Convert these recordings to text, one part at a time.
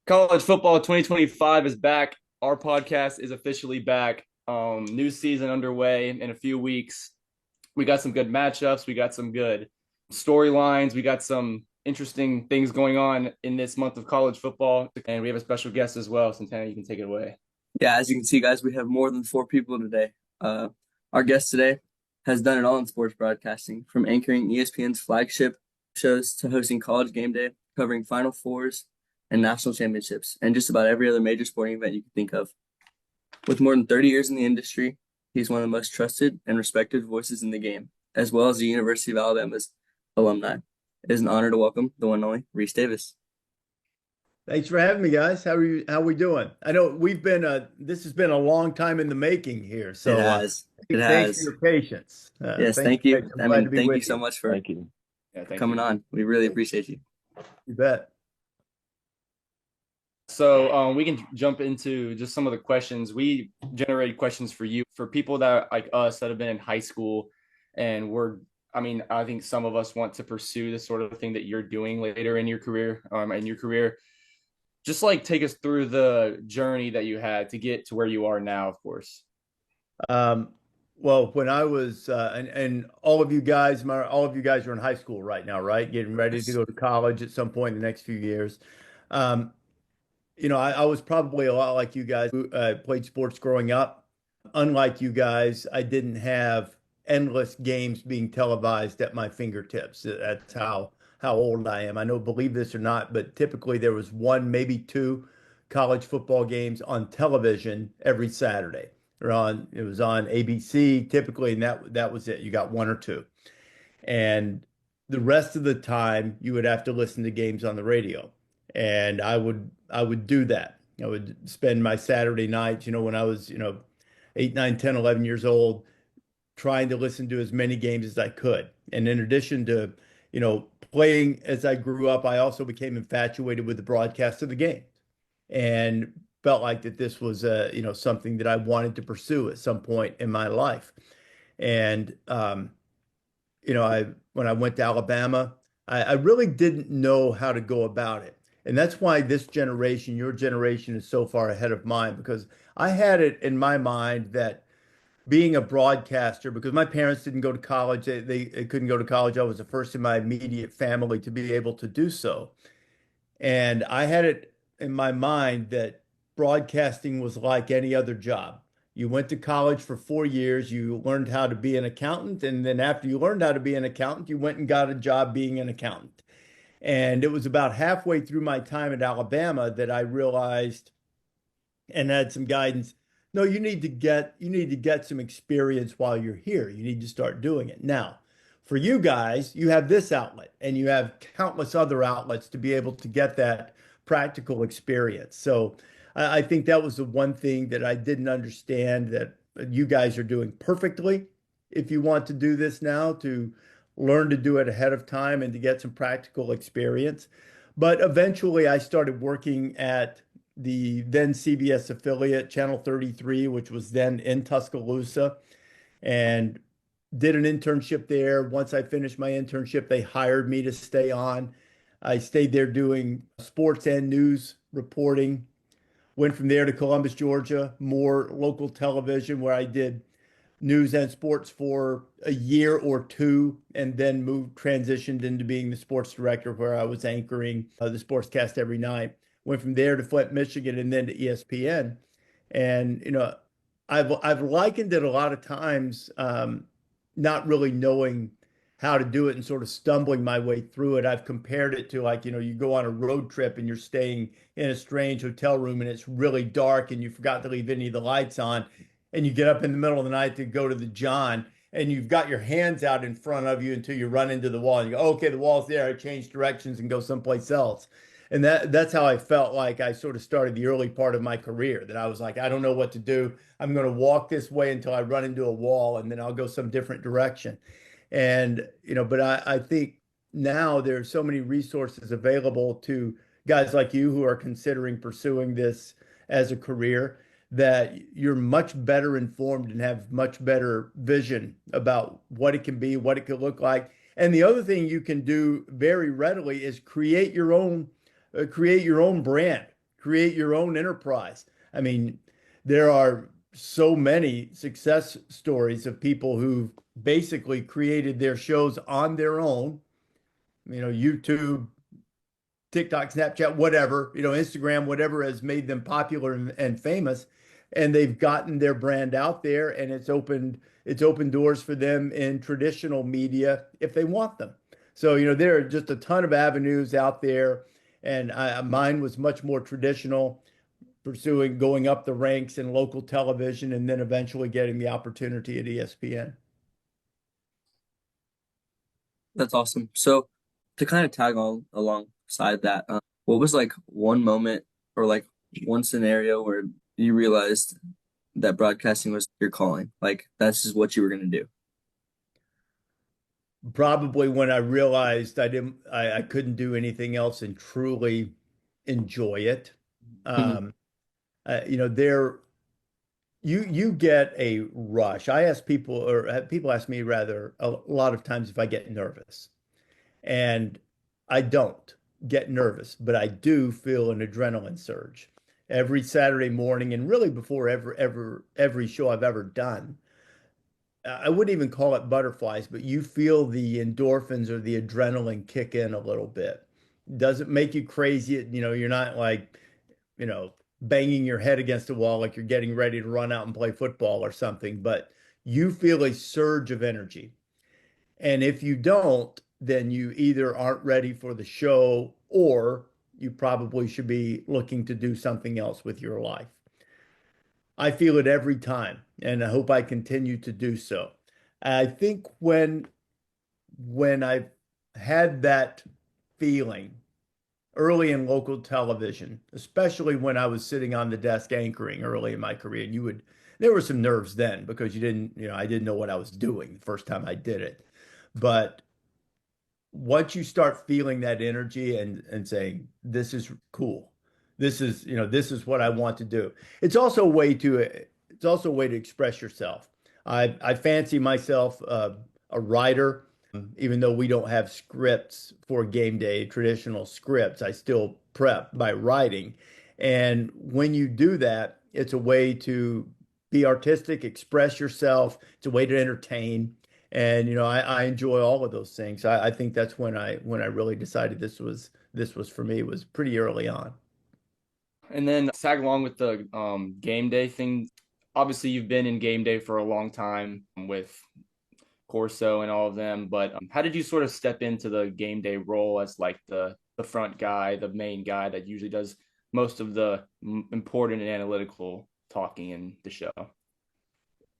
College football 2025 is back. Our podcast is officially back. New season underway in a few weeks. We got some good matchups. We got some good storylines. We got some interesting things going on in this month of college football. And we have a special guest as well. Santana, you can take it away. Yeah, as you can see, guys, we have more than four people today. Uh, our guest today has done it all in sports broadcasting, from anchoring ESPN's flagship shows to hosting College Game Day, covering Final Fours and national championships, and just about every other major sporting event you can think of. With more than 30 years in the industry, he's one of the most trusted and respected voices in the game, as well as the University of Alabama's alumni. It is an honor to welcome the one and only RECE Davis. Thanks for having me, guys. How are you? How we doing? I know we've been this has been a long time in the making here. It So has. It thanks for has. your patience. Yes, Thanks thank for you. patience. I'm I glad mean, to be thank you with so you. much for Thank you. Yeah, thank coming you. on. We really appreciate you. You bet. So we can jump into just some of the questions. We generated questions for you, for people that like us that have been in high school and I think some of us want to pursue the sort of thing that you're doing later in your career. Just like take us through the journey that you had to get to where you are now, of course. Um, well, when I was and all of you guys are in high school right now, right? Getting ready to Yes. go to college at some point in the next few years. Um, I was probably a lot like you guys who played sports growing up. Unlike you guys, I didn't have endless games being televised at my fingertips. That's how old I am. I know, believe this or not, but typically there was one, maybe two college football games on television every Saturday. It was on ABC typically, and that was it. You got one or two. And the rest of the time you would have to listen to games on the radio. And I would do that. I would spend my Saturday nights, when I was, 8, 9, 10, 11 years old, trying to listen to as many games as I could. And in addition to, playing as I grew up, I also became infatuated with the broadcast of the games and felt like that this was something that I wanted to pursue at some point in my life. And I when I went to Alabama, I really didn't know how to go about it. And that's why this generation, your generation, is so far ahead of mine because I had it in my mind that being a broadcaster, because my parents didn't go to college, they couldn't go to college. I was the first in my immediate family to be able to do so. And I had it in my mind that broadcasting was like any other job. You went to college for 4 years, you learned how to be an accountant, and then after you learned how to be an accountant, you went and got a job being an accountant. And it was about halfway through my time at Alabama that I realized and had some guidance. No, you need to get some experience while you're here. You need to start doing it. Now, for you guys, you have this outlet and you have countless other outlets to be able to get that practical experience. So I think that was the one thing that I didn't understand that you guys are doing perfectly. If you want to do this now, to learn to do it ahead of time and to get some practical experience. But eventually I started working at the then CBS affiliate, Channel 33, which was then in Tuscaloosa, and did an internship there. Once I finished my internship, they hired me to stay on. I stayed there doing sports and news reporting. Went from there to Columbus, Georgia, more local television, where I did news and sports for a year or two, and then transitioned into being the sports director, where I was anchoring the sportscast every night. Went from there to Flint, Michigan, and then to ESPN. And I've likened it a lot of times, not really knowing how to do it and sort of stumbling my way through it. I've compared it to, like, you go on a road trip and you're staying in a strange hotel room and it's really dark and you forgot to leave any of the lights on, and you get up in the middle of the night to go to the John, and you've got your hands out in front of you until you run into the wall and you go, okay, the wall's there. I change directions and go someplace else. And that's how I felt like I sort of started the early part of my career, that I was like, I don't know what to do. I'm going to walk this way until I run into a wall, and then I'll go some different direction. And, but I think now there's so many resources available to guys like you who are considering pursuing this as a career, that you're much better informed and have much better vision about what it can be, what it could look like. And the other thing you can do very readily is create your own brand, create your own enterprise. I mean, there are so many success stories of people who've basically created their shows on their own, YouTube, TikTok, Snapchat, whatever, Instagram, whatever has made them popular and famous. And they've gotten their brand out there and it's opened doors for them in traditional media if they want them. So, there are just a ton of avenues out there. And mine was much more traditional, pursuing going up the ranks in local television and then eventually getting the opportunity at ESPN. That's awesome. So to kind of tag on alongside that, what was like one moment or like one scenario where you realized that broadcasting was your calling? Like that's just what you were gonna do. Probably when I realized I couldn't do anything else and truly enjoy it. Mhm. Um, there you get a rush. I ask people, or people ask me rather, a lot of times if I get nervous, and I don't get nervous, but I do feel an adrenaline surge every Saturday morning, and really before every show I've ever done. I wouldn't even call it butterflies, but you feel the endorphins or the adrenaline kick in a little bit. Doesn't make you crazy. You're not like, you know, banging your head against the wall like you're getting ready to run out and play football or something, but you feel a surge of energy. And if you don't, then you either aren't ready for the show or you probably should be looking to do something else with your life. I feel it every time, and I hope I continue to do so. I think when I've had that feeling early in local television, especially when I was sitting on the desk anchoring early in my career, and there were some nerves then because I didn't know what I was doing the first time I did it. But once you start feeling that energy and saying, this is cool. This is what I want to do. It's also a way to express yourself. I fancy myself a writer, even though we don't have scripts for game day, traditional scripts. I still prep by writing. And when you do that, it's a way to be artistic, express yourself. It's a way to entertain. And I enjoy all of those things. I think that's when I really decided this was for me. It was pretty early on. And then tag along with the game day thing. Obviously, you've been in game day for a long time with Corso and all of them. But how did you sort of step into the game day role as like the front guy, the main guy that usually does most of the important and analytical talking in the show?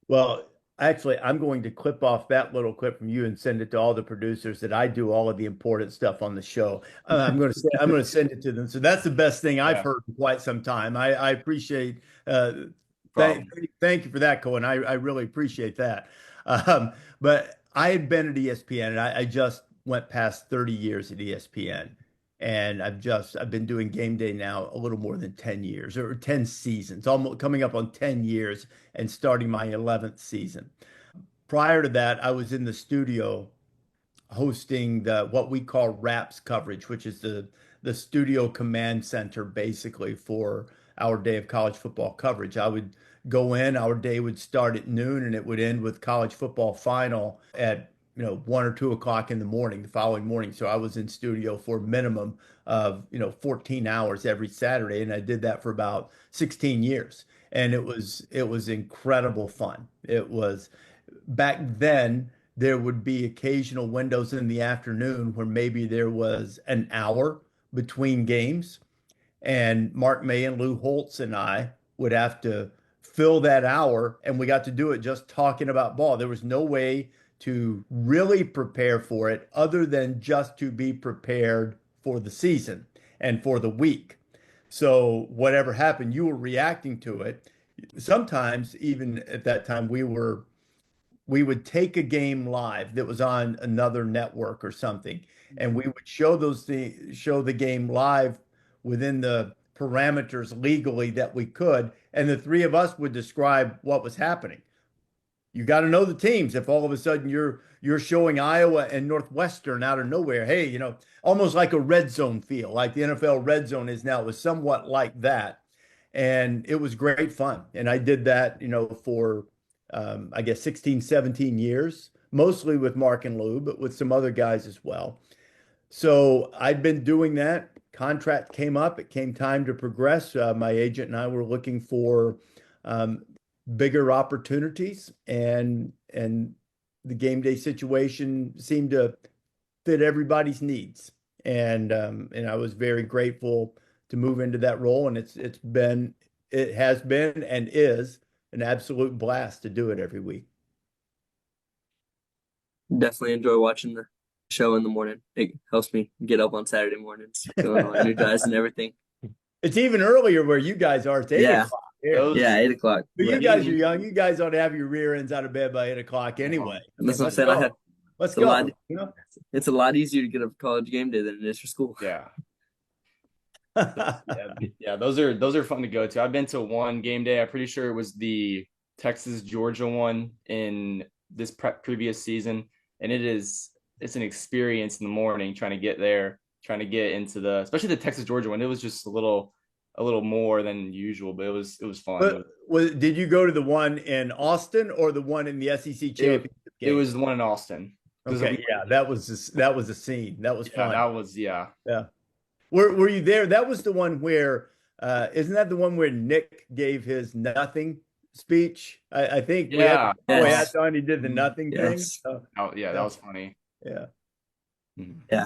Well, actually, I'm going to clip off that little clip from you and send it to all the producers that I do all of the important stuff on the show. I'm going to send it to them. So that's the best thing I've Yeah, heard in quite some time. I appreciate. Thank problem. thank you for that, Cohen. I really appreciate that. But I had been at ESPN, and I just went past 30 years at ESPN. And I've been doing game day now a little more than 10 years or 10 seasons, almost coming up on 10 years and starting my 11th season. Prior to that, I was in the studio hosting the what we call RAPS coverage, which is the studio command center basically for our day of college football coverage. I would go in, our day would start at noon and it would end with college football final at 1 or 2 o'clock in the morning, the following morning. So I was in studio for a minimum of 14 hours every Saturday, and I did that for about 16 years. And it was incredible fun. It was back then there would be occasional windows in the afternoon where maybe there was an hour between games, and Mark May and Lou Holtz and I would have to fill that hour, and we got to do it just talking about ball. There was no way to really prepare for it other than just to be prepared for the season and for the week. So whatever happened, you were reacting to it. Sometimes, even at that time, we would take a game live that was on another network or something, and we would show the game live within the parameters legally that we could, and the three of us would describe what was happening. you got to know the teams. If all of a sudden you're showing Iowa and Northwestern out of nowhere, hey, almost like a red zone feel, like the NFL red zone is now. It was somewhat like that, and it was great fun. And I did that, for I guess 16, 17 years, mostly with Mark and Lou, but with some other guys as well. So I'd been doing that. Contract came up. It came time to progress. My agent and I were looking for um, bigger opportunities, and the game day situation seemed to fit everybody's needs. And I was very grateful to move into that role. And it has been and is an absolute blast to do it every week. Definitely enjoy watching the show in the morning. It helps me get up on Saturday mornings, feeling all energized and everything. It's even earlier where you guys are. It's 8 o'clock here. Yeah, 8 o'clock. But you guys are young. You guys ought to have your rear ends out of bed by 8 o'clock anyway. That's what I'm saying. Let's go. It's a lot easier to get up for college game day than it is for school. Yeah. Yeah, those are fun to go to. I've been to one game day. I'm pretty sure it was the Texas Georgia one in this previous season, and it's an experience in the morning trying to get there, trying to get into especially the Texas Georgia one. It was just a little more than usual, but it was fun. Did you go to the one in Austin or the one in the SEC championship game? It was the one in Austin. Okay, yeah, that was a scene. That was fun. That was yeah. Were you there? That was the one where isn't that the one where Nick gave his nothing speech? I think he did the nothing thing. That was funny. Yeah. Yeah.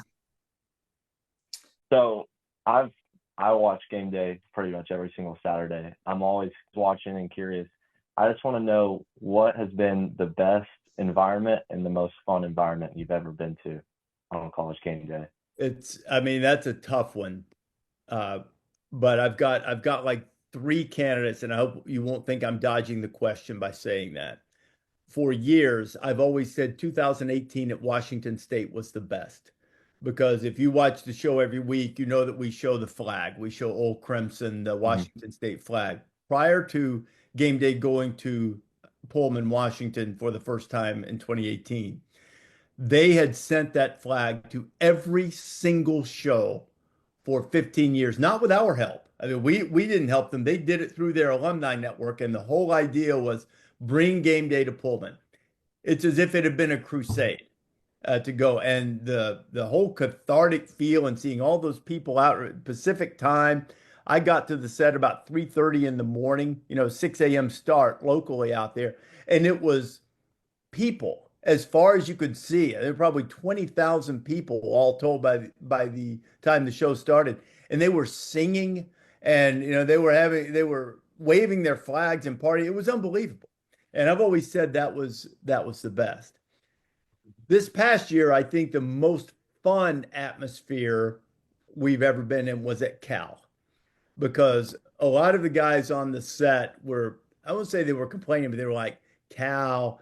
So I watch game day pretty much every single Saturday. I'm always watching and curious. I just want to know what has been the best environment and the most fun environment you've ever been to on college game day. That's a tough one. But I've got like three candidates, and I hope you won't think I'm dodging the question by saying that. For years, I've always said 2018 at Washington State was the best. Because if you watch the show every week, you know that we show the flag. We show Old Crimson, the Washington State flag. Prior to game day going to Pullman, Washington for the first time in 2018, they had sent that flag to every single show for 15 years, not with our help. I mean, we didn't help them. They did it through their alumni network, and the whole idea was bring game day to Pullman. It's as if it had been a crusade to go, and the whole cathartic feel and seeing all those people out at Pacific time. I got to the set about 3:30 in the morning, 6 a.m. start locally out there. And it was people as far as you could see. There were probably 20,000 people all told by the time the show started. And they were singing, and they were waving their flags and partying. It was unbelievable. And I've always said that was the best. This past year, I think the most fun atmosphere we've ever been in was at Cal, because a lot of the guys on the set were, I won't say they were complaining, but they were like, Cal,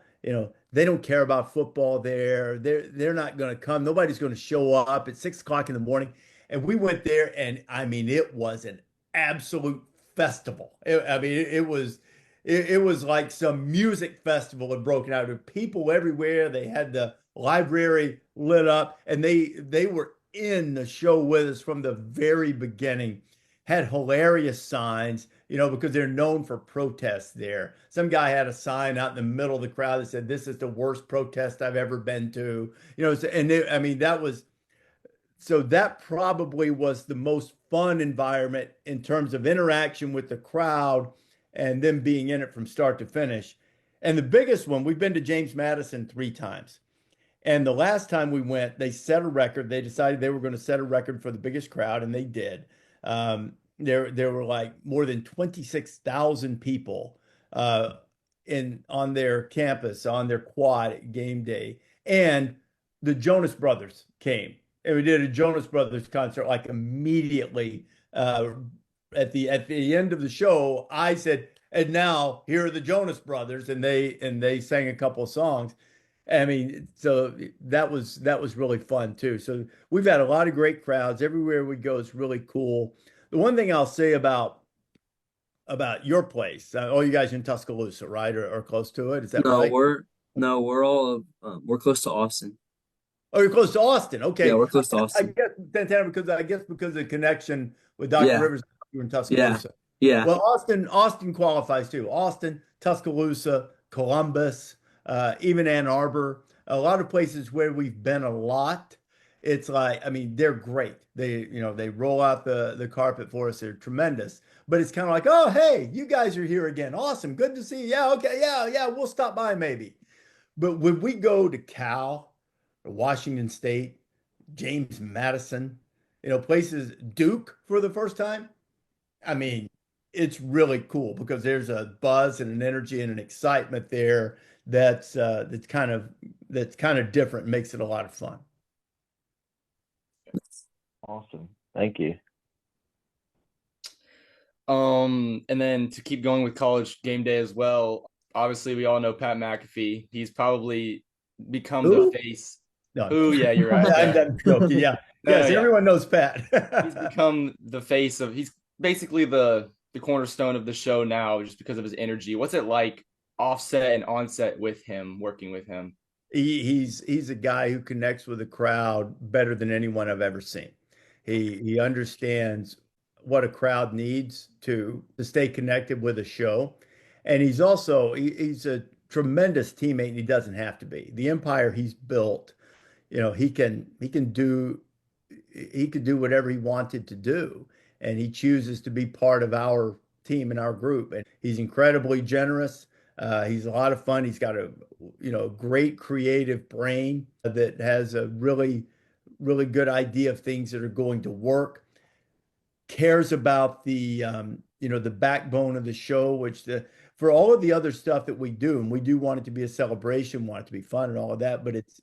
they don't care about football there. They're not going to come. Nobody's going to show up at 6 o'clock in the morning. And we went there, and it was an absolute festival. It was like some music festival had broken out. There were people everywhere. They had the library lit up, and they were in the show with us from the very beginning. Had hilarious signs, because they're known for protests there. Some guy had a sign out in the middle of the crowd that said, "This is the worst protest I've ever been to." That probably was the most fun environment in terms of interaction with the crowd and them being in it from start to finish. And the biggest one, we've been to James Madison 3 times. And the last time we went, they set a record. They decided they were going to set a record for the biggest crowd, and they did. There were like more than 26,000 people on their campus, on their quad at game day. And the Jonas Brothers came. And we did a Jonas Brothers concert like immediately at the end of the show. I said, "And now here are the Jonas Brothers," and they sang a couple of songs. So that was really fun too. So we've had a lot of great crowds everywhere we go. It's really cool. The one thing I'll say about about your place. Oh, you guys are in Tuscaloosa, right? Or close to it. Is that No, right? we're all we're close to Austin. Oh, you're close to Austin. Yeah, Okay. we're close to I Austin. guess Santana, because I guess because of the connection with Dr. Yeah, Rivers, you're in yeah, Tuscaloosa. yeah. Well, Austin qualifies too. Austin, Tuscaloosa, Columbus, even Ann Arbor, a lot of places where we've been a lot. It's like, I mean, they're great. They roll out the carpet for us. They're tremendous. But it's kind of like, oh, hey, you guys are here again. Awesome. Good to see you. Yeah, okay, yeah, we'll stop by maybe. But when we go to Cal or Washington State, James Madison, places Duke for the first time, I mean, it's really cool because there's a buzz and an energy and an excitement there that's kind of different, makes it a lot of fun. Awesome. Thank you. And then to keep going with college game day as well, obviously we all know Pat McAfee. He's probably become the Who? face. No, Oh, yeah, you're right. I'm, Yeah. I'm joking. Yeah. No, Yes, yeah. everyone knows Pat. He's become the face of, he's basically the cornerstone of the show now just because of his energy. What's it like offset and onset with him, working with him? He's a guy who connects with the crowd better than anyone I've ever seen. He understands what a crowd needs to stay connected with a show. And he's a tremendous teammate and he doesn't have to be. The empire he's built, he could do whatever he wanted to do. And he chooses to be part of our team and our group. And he's incredibly generous. He's a lot of fun. He's got a great creative brain that has a really, really good idea of things that are going to work. Cares about the backbone of the show, for all of the other stuff that we do, and we do want it to be a celebration, want it to be fun and all of that, but it's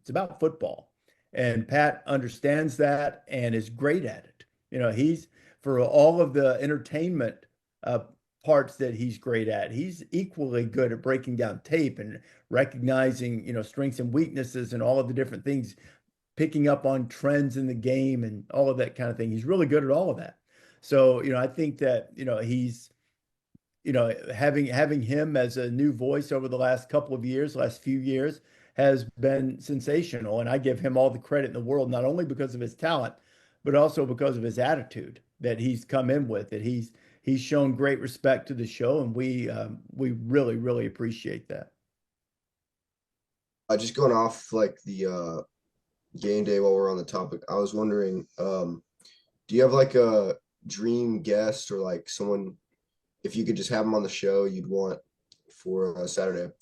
about football. And Pat understands that and is great at it. He's for all of the entertainment uh, parts that he's great at. He's equally good at breaking down tape and recognizing, strengths and weaknesses and all of the different things, picking up on trends in the game and all of that kind of thing. He's really good at all of that. So, I think that, he's, having him as a new voice over the last few years has been sensational. And I give him all the credit in the world, not only because of his talent, but also because of his attitude that he's come in with, that he's shown great respect to the show. And we really, really appreciate that. Just going off like the game day while we're on the topic, I was wondering, do you have like a dream guest or like someone, if you could just have them on the show, you'd want for Saturday?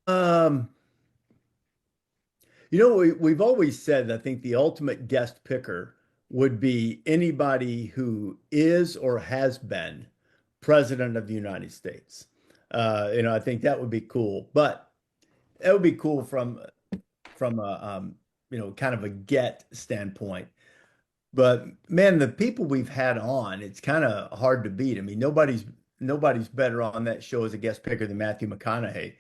Um, we've always said, I think the ultimate guest picker would be anybody who is or has been president of the United States. I think that would be cool, but that would be cool from a kind of a get standpoint. But man, the people we've had on, it's kind of hard to beat. I mean, nobody's better on that show as a guest picker than Matthew McConaughey.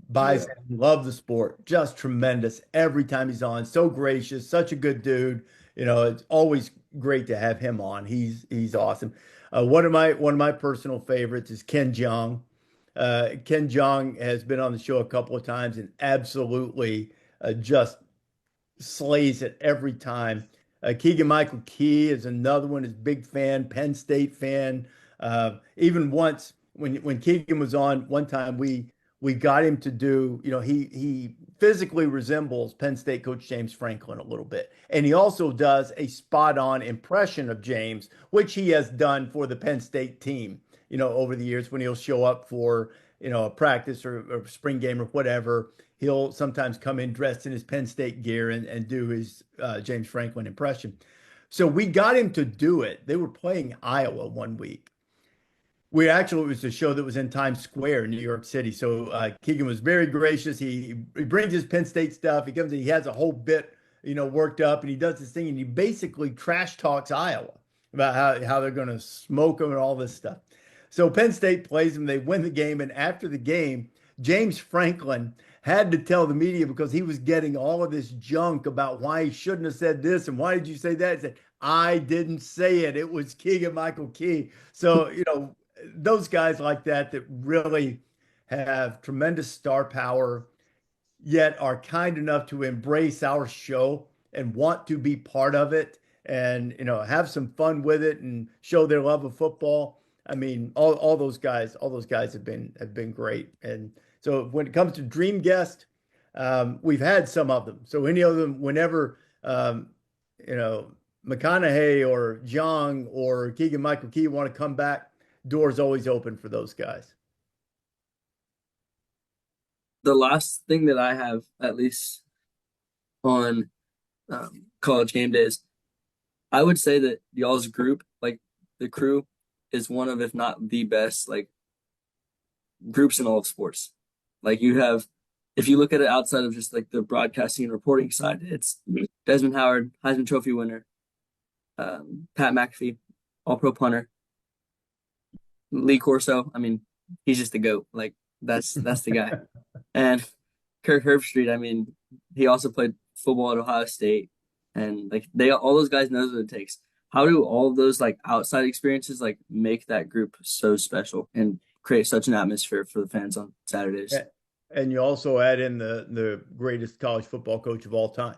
Buys Yeah. in, love the sport, just tremendous every time he's on. So gracious, such a good dude. It's always great to have him on. He's awesome. One of my personal favorites is Ken Jeong. Ken Jeong has been on the show a couple of times and absolutely just slays it every time. Keegan Michael Key is another one, is big fan, Penn State fan. Even once when Keegan was on, one time we got him to do, he physically resembles Penn State coach James Franklin a little bit. And he also does a spot on impression of James, which he has done for the Penn State team, over the years when he'll show up for, a practice or spring game or whatever. He'll sometimes come in dressed in his Penn State gear and do his James Franklin impression. So we got him to do it. They were playing Iowa one week. It was a show that was in Times Square in New York City. So Keegan was very gracious. He brings his Penn State stuff. He comes in, he has a whole bit, worked up, and he does this thing, and he basically trash talks Iowa about how they're going to smoke them and all this stuff. So Penn State plays them. They win the game, and after the game, James Franklin had to tell the media because he was getting all of this junk about why he shouldn't have said this and why did you say that? He said, I didn't say it. It was Keegan-Michael Key. So, those guys like that really have tremendous star power, yet are kind enough to embrace our show and want to be part of it and have some fun with it and show their love of football. I mean, all those guys have been great. And so when it comes to dream guest, we've had some of them. So any of them, whenever you know McConaughey or Jong or Keegan Michael Key want to come back, doors always open for those guys. The last thing that I have, at least on college game days, I would say that y'all's group, like the crew, is one of, if not the best, like groups in all of sports. Like you have, if you look at it outside of just like the broadcasting and reporting side, it's Desmond Howard, Heisman Trophy winner, Pat McAfee, All-Pro punter, Lee Corso. I mean, he's just the GOAT. Like that's the guy. And Kirk Herbstreit, I mean, he also played football at Ohio State, and like all those guys knows what it takes. How do all of those like outside experiences like make that group so special and create such an atmosphere for the fans on Saturdays? And you also add in the greatest college football coach of all time.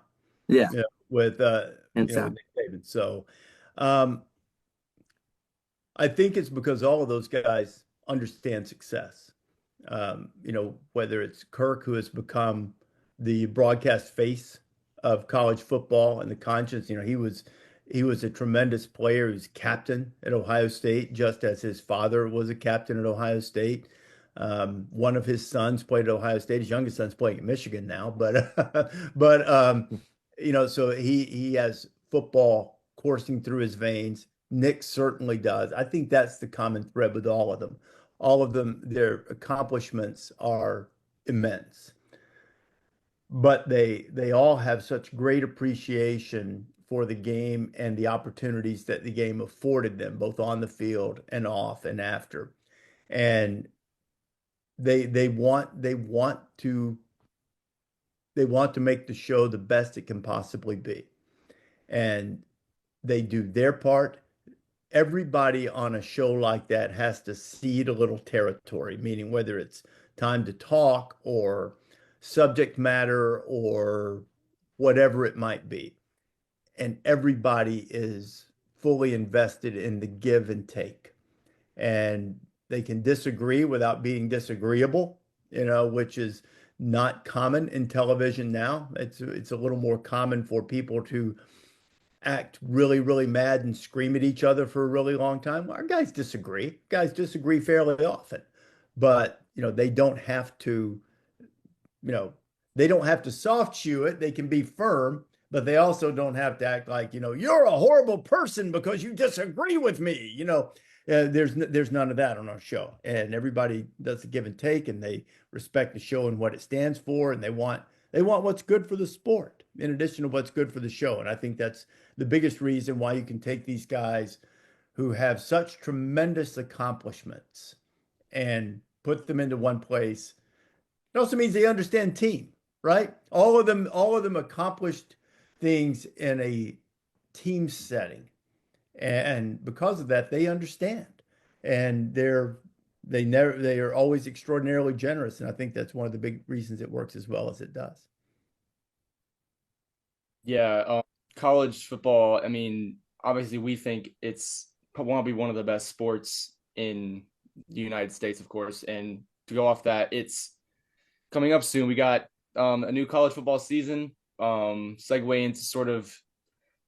Yeah. With Nick Saban. So I think it's because all of those guys understand success. Whether it's Kirk, who has become the broadcast face of college football and the conscience, he was a tremendous player. He was captain at Ohio State, just as his father was a captain at Ohio State. One of his sons played at Ohio State. His youngest son's playing at Michigan now, so he has football coursing through his veins. Nick certainly does. I think that's the common thread with all of them. All of them, their accomplishments are immense, but they all have such great appreciation for the game and the opportunities that the game afforded them, both on the field and off and after. And they want to make the show the best it can possibly be. And they do their part. Everybody on a show like that has to cede a little territory, meaning whether it's time to talk or subject matter or whatever it might be. And everybody is fully invested in the give and take. And they can disagree without being disagreeable, which is not common in television now. It's a little more common for people to act really, really mad and scream at each other for a really long time. Our guys disagree. Guys disagree fairly often, but they don't have to, soft shoe it. They can be firm, but they also don't have to act like, you're a horrible person because you disagree with me. There's none of that on our show, and everybody does the give and take, and they respect the show and what it stands for, and they want what's good for the sport in addition to what's good for the show. And I think that's the biggest reason why you can take these guys who have such tremendous accomplishments and put them into one place. It also means they understand team, right? All of them accomplished things in a team setting. And because of that, they understand. And they are always extraordinarily generous. And I think that's one of the big reasons it works as well as it does. Yeah, college football, I mean, obviously we think it's want to be one of the best sports in the United States, of course. And to go off that, it's coming up soon. We got a new college football season, segue into sort of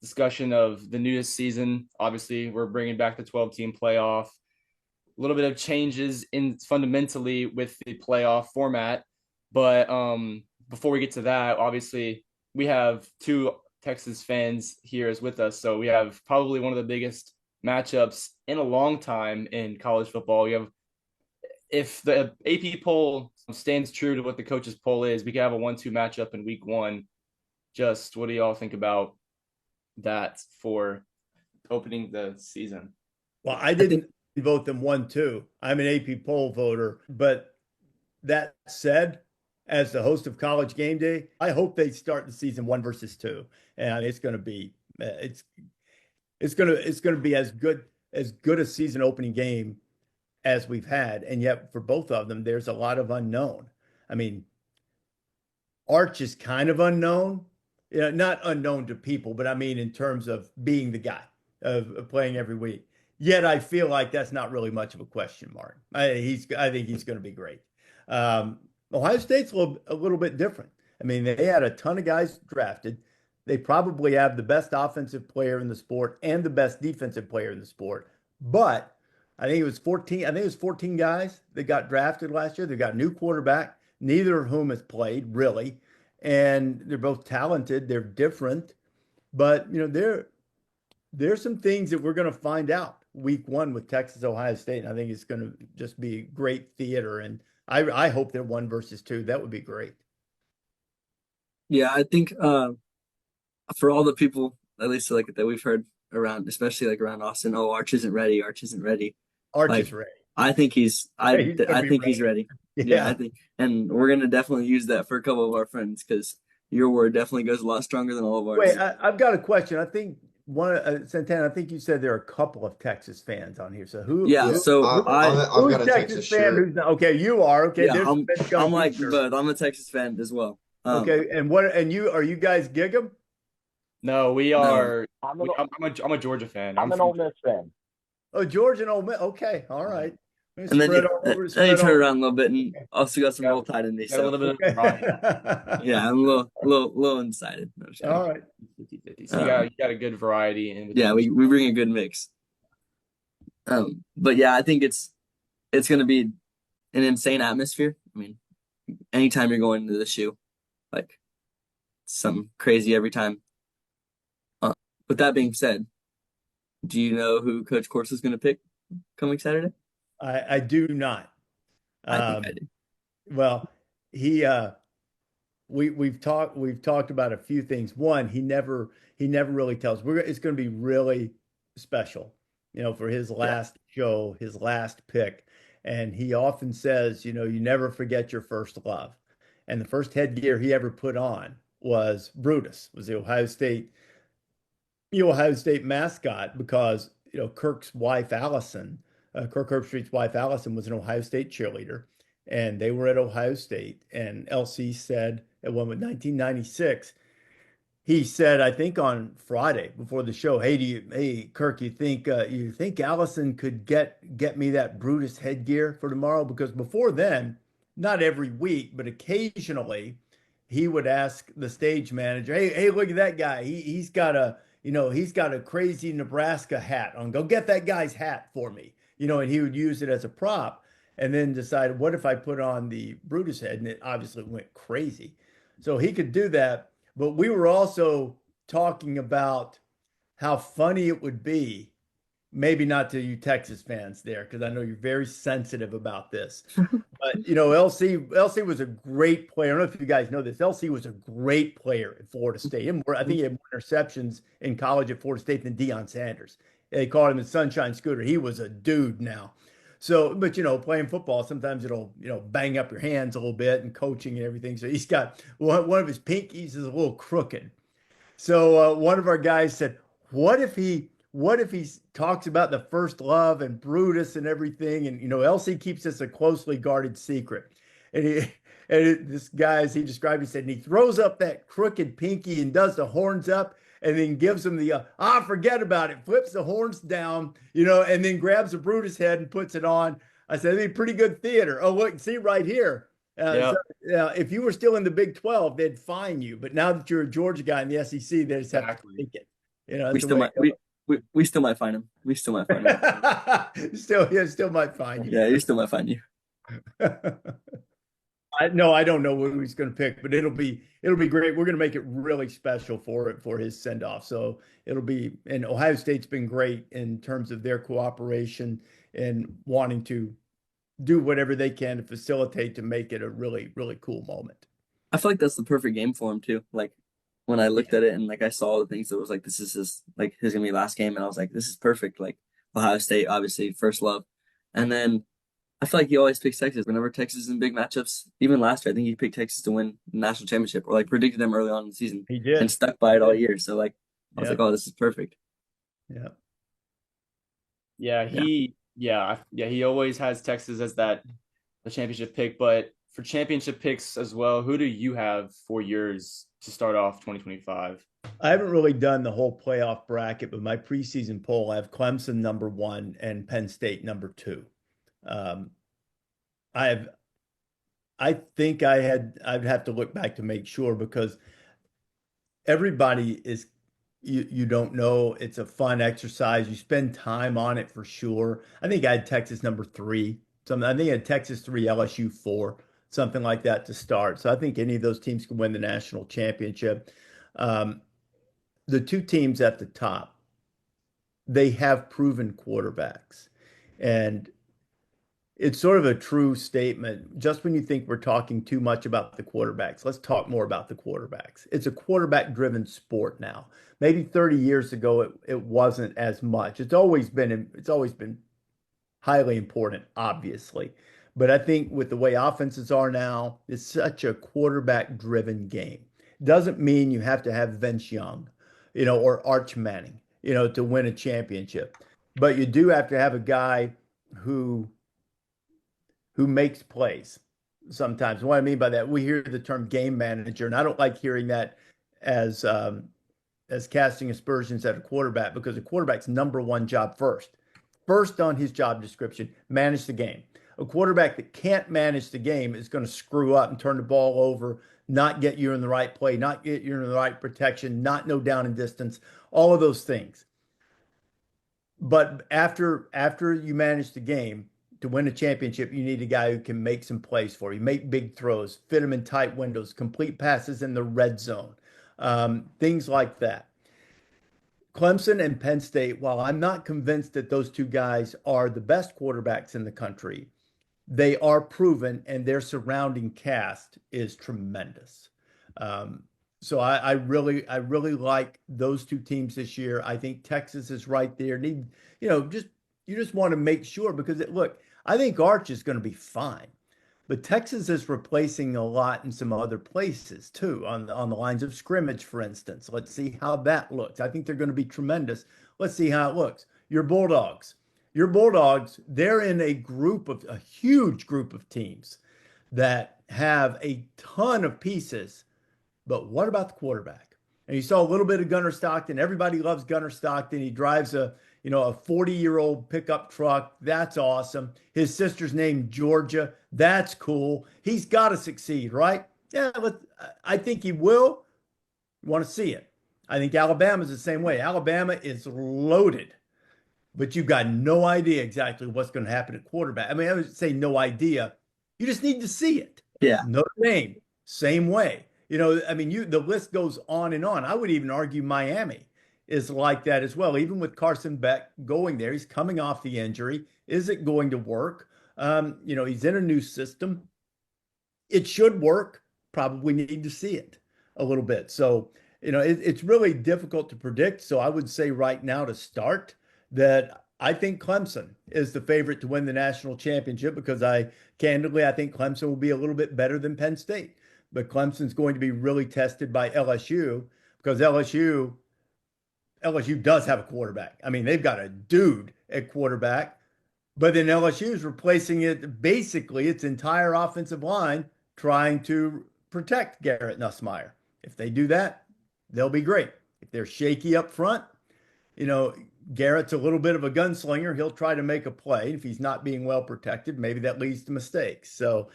discussion of the newest season. Obviously, we're bringing back the 12-team playoff. A little bit of changes in fundamentally with the playoff format. But before we get to that, obviously, we have two Texas fans here as with us. So we have probably one of the biggest matchups in a long time in college football. We have, if the AP poll stands true to what the coaches poll is, we could have a 1-2 matchup in week one. Just what do y'all think about that for opening the season? Well, I didn't vote them 1-2. I'm an AP poll voter, but that said, as the host of College Game Day, I hope they start the season 1-2, and it's going to be it's going to be as good a season opening game as we've had, and yet for both of them, there's a lot of unknown. I mean, Arch is kind of unknown, not unknown to people, but I mean in terms of being the guy of playing every week. Yet I feel like that's not really much of a question mark. I think he's going to be great. Ohio State's a little bit different. I mean, they had a ton of guys drafted. They probably have the best offensive player in the sport and the best defensive player in the sport. But I think it was 14. I think it was 14 guys that got drafted last year. They got a new quarterback, neither of whom has played really, and they're both talented. They're different, but there's some things that we're going to find out week one with Texas Ohio State. And I think it's going to just be great theater. And I hope they're 1-2. That would be great. Yeah, I think for all the people, at least like that we've heard around, especially like around Austin, oh, Arch isn't ready. Arch isn't ready. Arch Like, is ready. I think he's he's ready. Yeah, Yeah. I think, and we're gonna definitely use that for a couple of our friends because your word definitely goes a lot stronger than all of ours. Wait, I've got a question. I think Santana, I think you said there are a couple of Texas fans on here. So Yeah, so I've who's got a Texas Texas fan? shirt. Who's not? Okay, you are. Okay, yeah, there's I'm Ben Jones like shirt. both. I'm a Texas fan as well. Okay, and are you guys gig 'em? No, we No. are. I'm I'm a Georgia fan. an from Ole Miss fan. Oh, Georgia and Ole Miss. Okay, all right. And then you turn around a little bit and also got some Roll Tide in me. Got a So little bit of pride. yeah, I'm a little excited. No, just kidding. All right. 50-50. So you got a good variety in Yeah, we bring a good mix. But yeah, I think it's gonna be an insane atmosphere. I mean, anytime you're going to the shoe, like something crazy every time. With that being said, do you know who Coach Course is gonna pick coming Saturday? I do not. I think I do. Well, we've talked about a few things. One, he never really tells. It's going to be really special, for his last show, his last pick. And he often says, you never forget your first love. And the first headgear he ever put on was Brutus, was the Ohio State mascot, because Kirk's wife Allison, Kirk Herbstreit's wife Allison, was an Ohio State cheerleader, and they were at Ohio State. And LC said at one with 1996, he said, I think on Friday before the show, hey Kirk, you think Allison could get me that Brutus headgear for tomorrow? Because before then, not every week, but occasionally, he would ask the stage manager, hey, look at that guy. He's got a crazy Nebraska hat on. Go get that guy's hat for me. And he would use it as a prop, and then decide, what if I put on the Brutus head? And it obviously went crazy. So he could do that. But we were also talking about how funny it would be, maybe not to you Texas fans there, because I know you're very sensitive about this. But LC was a great player. I don't know if you guys know this. LC was a great player at Florida State. I think he had more interceptions in college at Florida State than Deion Sanders. They called him the Sunshine Scooter. He was a dude now. So, but playing football, sometimes it'll bang up your hands a little bit, and coaching and everything. So he's got one of his pinkies is a little crooked. So one of our guys said, what if he talks about the first love and Brutus and everything? And LC keeps this a closely guarded secret. And this guy, as he described, he said, and he throws up that crooked pinky and does the horns up, and then gives him the forget about it, flips the horns down, and then grabs the Brutus head and puts it on. I said, it'd be pretty good theater. Oh, look, see right here. So, if you were still in the Big 12, they'd fine you. But now that you're a Georgia guy in the SEC, they just have to take it. We still might find him. We still might find him. still might find you. Yeah, you still might find you. I don't know what he's going to pick, but it'll be great. We're going to make it really special for his send off. So and Ohio State's been great in terms of their cooperation and wanting to do whatever they can to facilitate to make it a really, really cool moment. I feel like that's the perfect game for him too. Like when I looked at it and like I saw the things that was like, this is his gonna be last game, and I was like, this is perfect. Like Ohio State, obviously first love, and then I feel like he always picks Texas whenever Texas is in big matchups. Even last year, I think he picked Texas to win the national championship, or like predicted them early on in the season He and did. stuck by it all Yeah. year. So like I was Yeah. like, oh, this is perfect. Yeah. Yeah, Yeah. he always has Texas as the championship pick. But for championship picks as well, who do you have for yours to start off 2025? I haven't really done the whole playoff bracket, but my preseason poll, I have Clemson number one and Penn State number two. Um, I have, I think I'd have to look back to make sure because everybody is, you don't know. It's a fun exercise. You spend time on it for sure. I think I had Texas number three. I think I had Texas three, LSU four, something like that to start. So I think any of those teams can win the national championship. Um, the two teams at the top, they have proven quarterbacks. And it's sort of a true statement. Just when you think we're talking too much about the quarterbacks, let's talk more about the quarterbacks. It's a quarterback-driven sport now. Maybe 30 years ago it wasn't as much. It's always been highly important, obviously. But I think with the way offenses are now, it's such a quarterback-driven game. Doesn't mean you have to have Vince Young, or Arch Manning, to win a championship. But you do have to have a guy who who makes plays sometimes. What I mean by that, we hear the term game manager, and I don't like hearing that as casting aspersions at a quarterback because a quarterback's number one job first on his job description, manage the game. A quarterback that can't manage the game is going to screw up and turn the ball over, not get you in the right play, not get you in the right protection, not know down and distance, all of those things. But after you manage the game to win a championship, you need a guy who can make some plays for you, make big throws, fit them in tight windows, complete passes in the red zone, things like that. Clemson and Penn State, while I'm not convinced that those two guys are the best quarterbacks in the country, they are proven and their surrounding cast is tremendous. Um, so I really like those two teams this year. I think Texas is right there. You just want to make sure because look, I think Arch is going to be fine. But Texas is replacing a lot in some other places too, on the lines of scrimmage, for instance. Let's see how that looks. I think they're going to be tremendous. Let's see how it looks. Your Bulldogs, they're in a huge group of teams that have a ton of pieces. But what about the quarterback? And you saw a little bit of Gunnar Stockton. Everybody loves Gunnar Stockton. He drives a 40-year-old pickup truck. That's awesome. His sister's named Georgia. That's cool. He's got to succeed, right? Yeah, I think he will. You want to see it. I think Alabama's the same way. Alabama is loaded, but you've got no idea exactly what's going to happen at quarterback. I mean, I would say no idea. You just need to see it. Yeah. Notre Dame, same way. I mean, the list goes on and on. I would even argue Miami is like that as well. Even with Carson Beck going there, he's coming off the injury. Is it going to work? He's in a new system. It should work. Probably need to see it a little bit. So, it's really difficult to predict. So I would say right now to start that I think Clemson is the favorite to win the national championship because I think Clemson will be a little bit better than Penn State. But Clemson's going to be really tested by LSU because LSU does have a quarterback. I mean, they've got a dude at quarterback, but then LSU is replacing it basically its entire offensive line trying to protect Garrett Nussmeier. If they do that, they'll be great. If they're shaky up front, Garrett's a little bit of a gunslinger. He'll try to make a play. If he's not being well protected, maybe that leads to mistakes. So,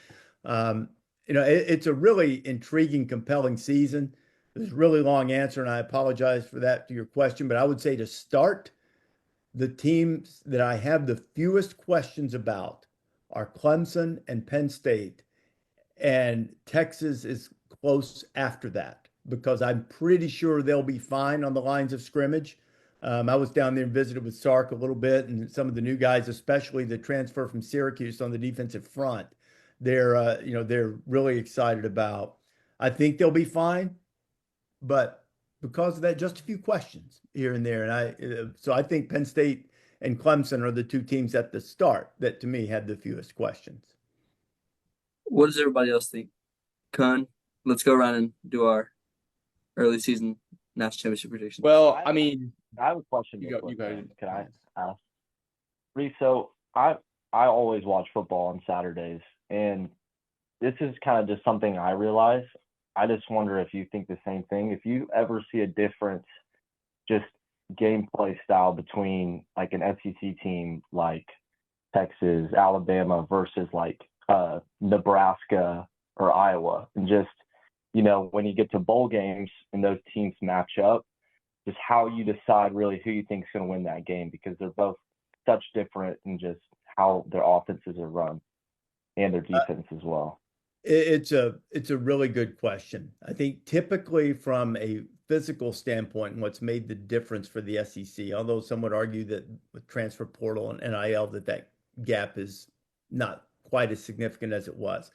it's a really intriguing, compelling season. It's a really long answer, and I apologize for that to your question. But I would say to start, the teams that I have the fewest questions about are Clemson and Penn State, and Texas is close after that because I'm pretty sure they'll be fine on the lines of scrimmage. I was down there and visited with Sark a little bit, and some of the new guys, especially the transfer from Syracuse on the defensive front, they're really excited about. I think they'll be fine, but because of that, just a few questions here and there. So I think Penn State and Clemson are the two teams at the start that to me had the fewest questions. What does everybody else think? Kun, let's go around and do our early season national championship predictions. Well, I mean, I have a question. you real go. quick, You go. man. Can I ask? Reece, so I always watch football on Saturdays, and this is kind of just something I realize. I just wonder if you think the same thing. If you ever see a difference, just gameplay style between like an SEC team like Texas, Alabama versus like Nebraska or Iowa, and just when you get to bowl games and those teams match up, just how you decide really who you think is going to win that game, because they're both such different in just how their offenses are run and their defense as well. It's a really good question. I think typically from a physical standpoint, and what's made the difference for the SEC, although some would argue that with transfer portal and NIL that gap is not quite as significant as it was.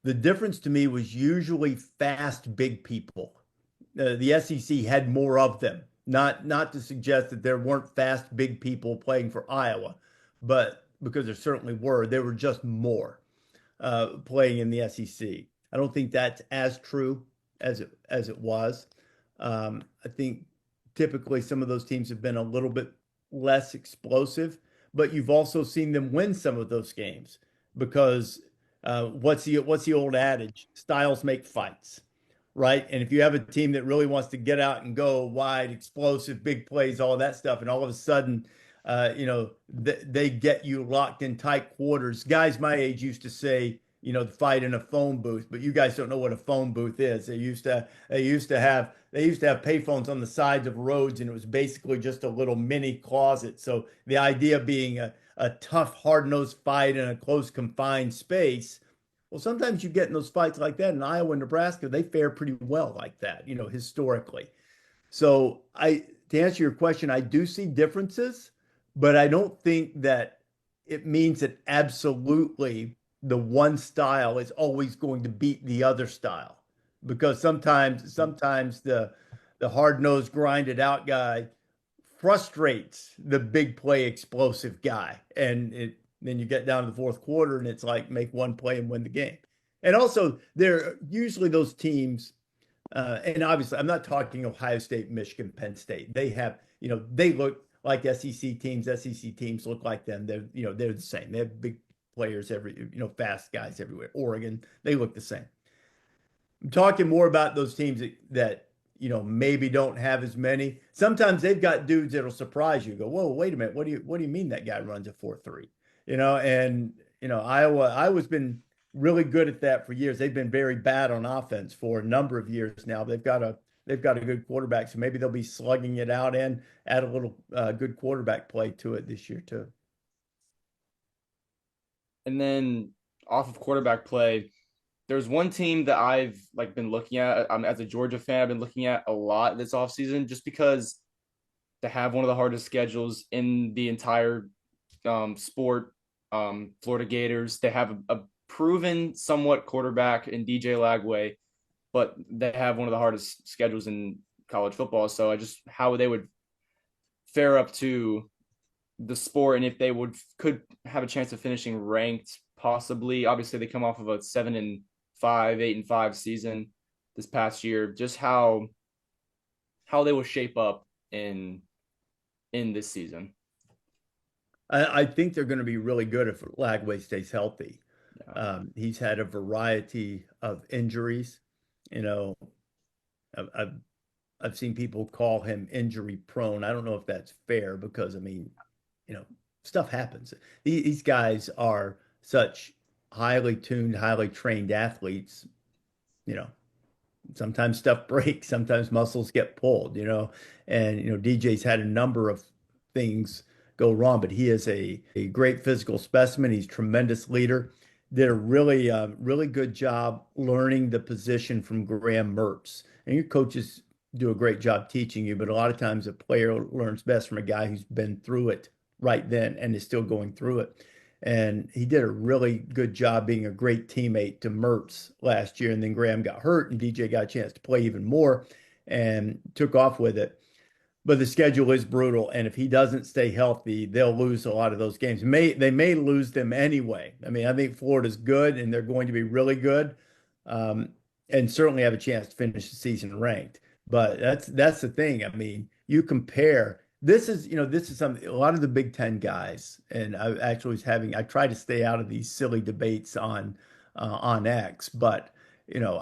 The difference to me was usually fast, big people. The SEC had more of them. Not to suggest that there weren't fast, big people playing for Iowa, but because there certainly were, there were just more playing in the SEC. I don't think that's as true as it was. I think typically some of those teams have been a little bit less explosive, but you've also seen them win some of those games because what's the old adage? Styles make fights, right? And if you have a team that really wants to get out and go wide, explosive, big plays, all that stuff, and all of a sudden, they get you locked in tight quarters. Guys my age used to say, the fight in a phone booth, but you guys don't know what a phone booth is. They used to have payphones on the sides of roads, and it was basically just a little mini closet. So the idea being a tough, hard-nosed fight in a close, confined space. Well, sometimes you get in those fights like that in Iowa and Nebraska, they fare pretty well like that, historically. So to answer your question, I do see differences, but I don't think that it means that absolutely the one style is always going to beat the other style, because sometimes the hard-nosed, grinded out guy frustrates the big play explosive guy, and then you get down to the fourth quarter and it's like make one play and win the game. And also they're usually those teams, and obviously I'm not talking Ohio State, Michigan, Penn State. They have, they look like SEC teams. SEC teams look like them. They're the same. They have big players fast guys everywhere. Oregon, they look the same. I'm talking more about those teams that maybe don't have as many. Sometimes they've got dudes that'll surprise you. Go, whoa, wait a minute. What do you mean that guy runs a 4.3? Iowa's been really good at that for years. They've been very bad on offense for a number of years now. They've got a good quarterback, so maybe they'll be slugging it out and add a little good quarterback play to it this year too. And then off of quarterback play, there's one team that I've been looking at. As a Georgia fan, I've been looking at a lot this offseason just because they have one of the hardest schedules in the entire sport. Florida Gators. They have a proven somewhat quarterback in DJ Lagway, but they have one of the hardest schedules in college football. So how they would fare up to the sport, and if they could have a chance of finishing ranked, possibly. Obviously, they come off of a 7-5, 8-5 season this past year. Just how they will shape up in this season. I think they're going to be really good if Lagway stays healthy. Yeah. He's had a variety of injuries. I've seen people call him injury prone. I don't know if that's fair because stuff happens. These guys are such highly tuned, highly trained athletes. Sometimes stuff breaks, sometimes muscles get pulled, and DJ's had a number of things go wrong, but he is a great physical specimen. He's a tremendous leader. Did a really good job learning the position from Graham Mertz. And your coaches do a great job teaching you, but a lot of times a player learns best from a guy who's been through it right then and is still going through it. And he did a really good job being a great teammate to Mertz last year. And then Graham got hurt and DJ got a chance to play even more and took off with it. but the schedule is brutal. And if he doesn't stay healthy, they'll lose a lot of those games. They may lose them anyway. I mean, I think Florida's good and they're going to be really good, um, and certainly have a chance to finish the season ranked. But that's the thing. I mean, you compare. This is something a lot of the Big Ten guys, and I actually was having. I try to stay out of these silly debates on X, but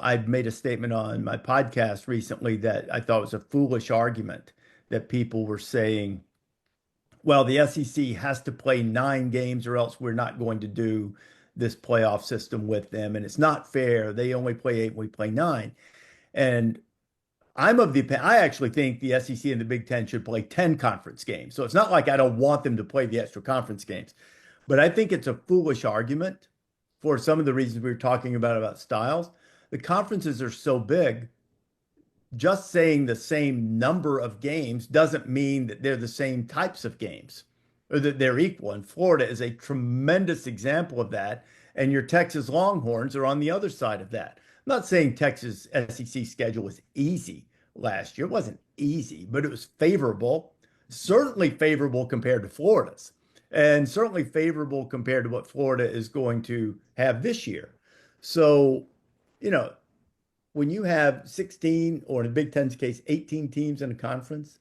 I've made a statement on my podcast recently that I thought was a foolish argument that people were saying, well, the SEC has to play 9 games or else we're not going to do this playoff system with them. And it's not fair. They only play 8, we play 9. And I actually think the SEC and the Big Ten should play 10 conference games. So it's not like I don't want them to play the extra conference games, but I think it's a foolish argument for some of the reasons we were talking about styles. The conferences are so big, just saying the same number of games doesn't mean that they're the same types of games or that they're equal. And Florida is a tremendous example of that. And your Texas Longhorns are on the other side of that. I'm not saying Texas SEC schedule was easy last year. It wasn't easy, but it was favorable, certainly favorable compared to Florida's, and certainly favorable compared to what Florida is going to have this year. So, you know, when you have 16, or in the Big Ten's case, 18 teams in a conference,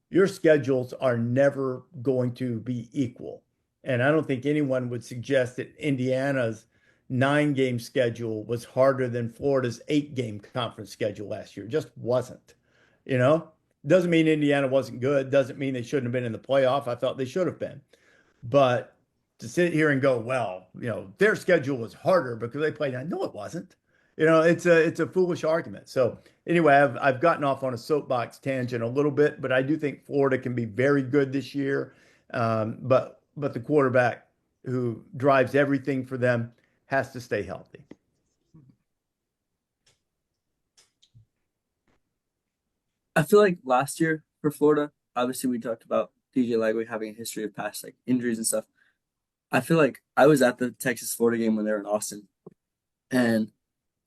your schedules are never going to be equal. And I don't think anyone would suggest that Indiana's 9-game schedule was harder than Florida's 8-game conference schedule last year. It just wasn't. You know, doesn't mean Indiana wasn't good. Doesn't mean they shouldn't have been in the playoff. I thought they should have been. But to sit here and go, well, their schedule was harder because they played. No, it wasn't. It's a foolish argument. So anyway, I've gotten off on a soapbox tangent a little bit, but I do think Florida can be very good this year. But the quarterback who drives everything for them has to stay healthy. I feel like last year for Florida, obviously we talked about DJ Lagway having a history of past like injuries and stuff. I feel like I was at the Texas Florida game when they were in Austin, and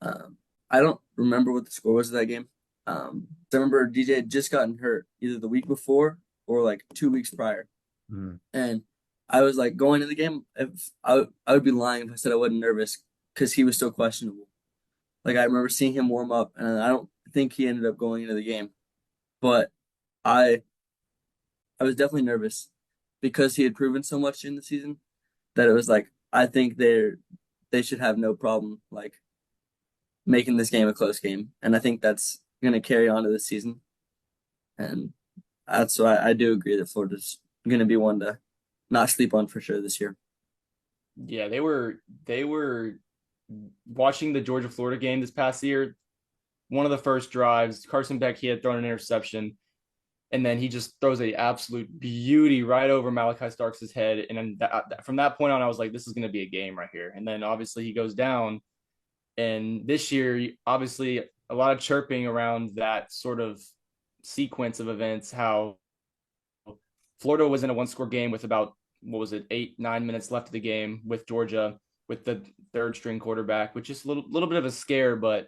I don't remember what the score was of that game. I remember DJ had just gotten hurt either the week before or like 2 weeks prior. And I was like going to the game, if I would be lying if I said I wasn't nervous because he was still questionable. Like I remember seeing him warm up, and I don't think he ended up going into the game, but I was definitely nervous because he had proven so much in the season that it was like I think they should have no problem like making this game a close game, and I think that's going to carry on to this season, and that's why I do agree that Florida's going to be one to not sleep on for sure this year. Yeah, they were watching the Georgia Florida game this past year. One of the first drives, Carson Beck, he had thrown an interception, and then he just throws a absolute beauty right over Malachi Starks' head. And then from that point on, I was like, this is going to be a game right here. And then obviously he goes down. And this year, obviously, a lot of chirping around that sort of sequence of events, how Florida was in a 1-score game with about, 8, 9 minutes left of the game with Georgia, with the third string quarterback, which is a little bit of a scare, but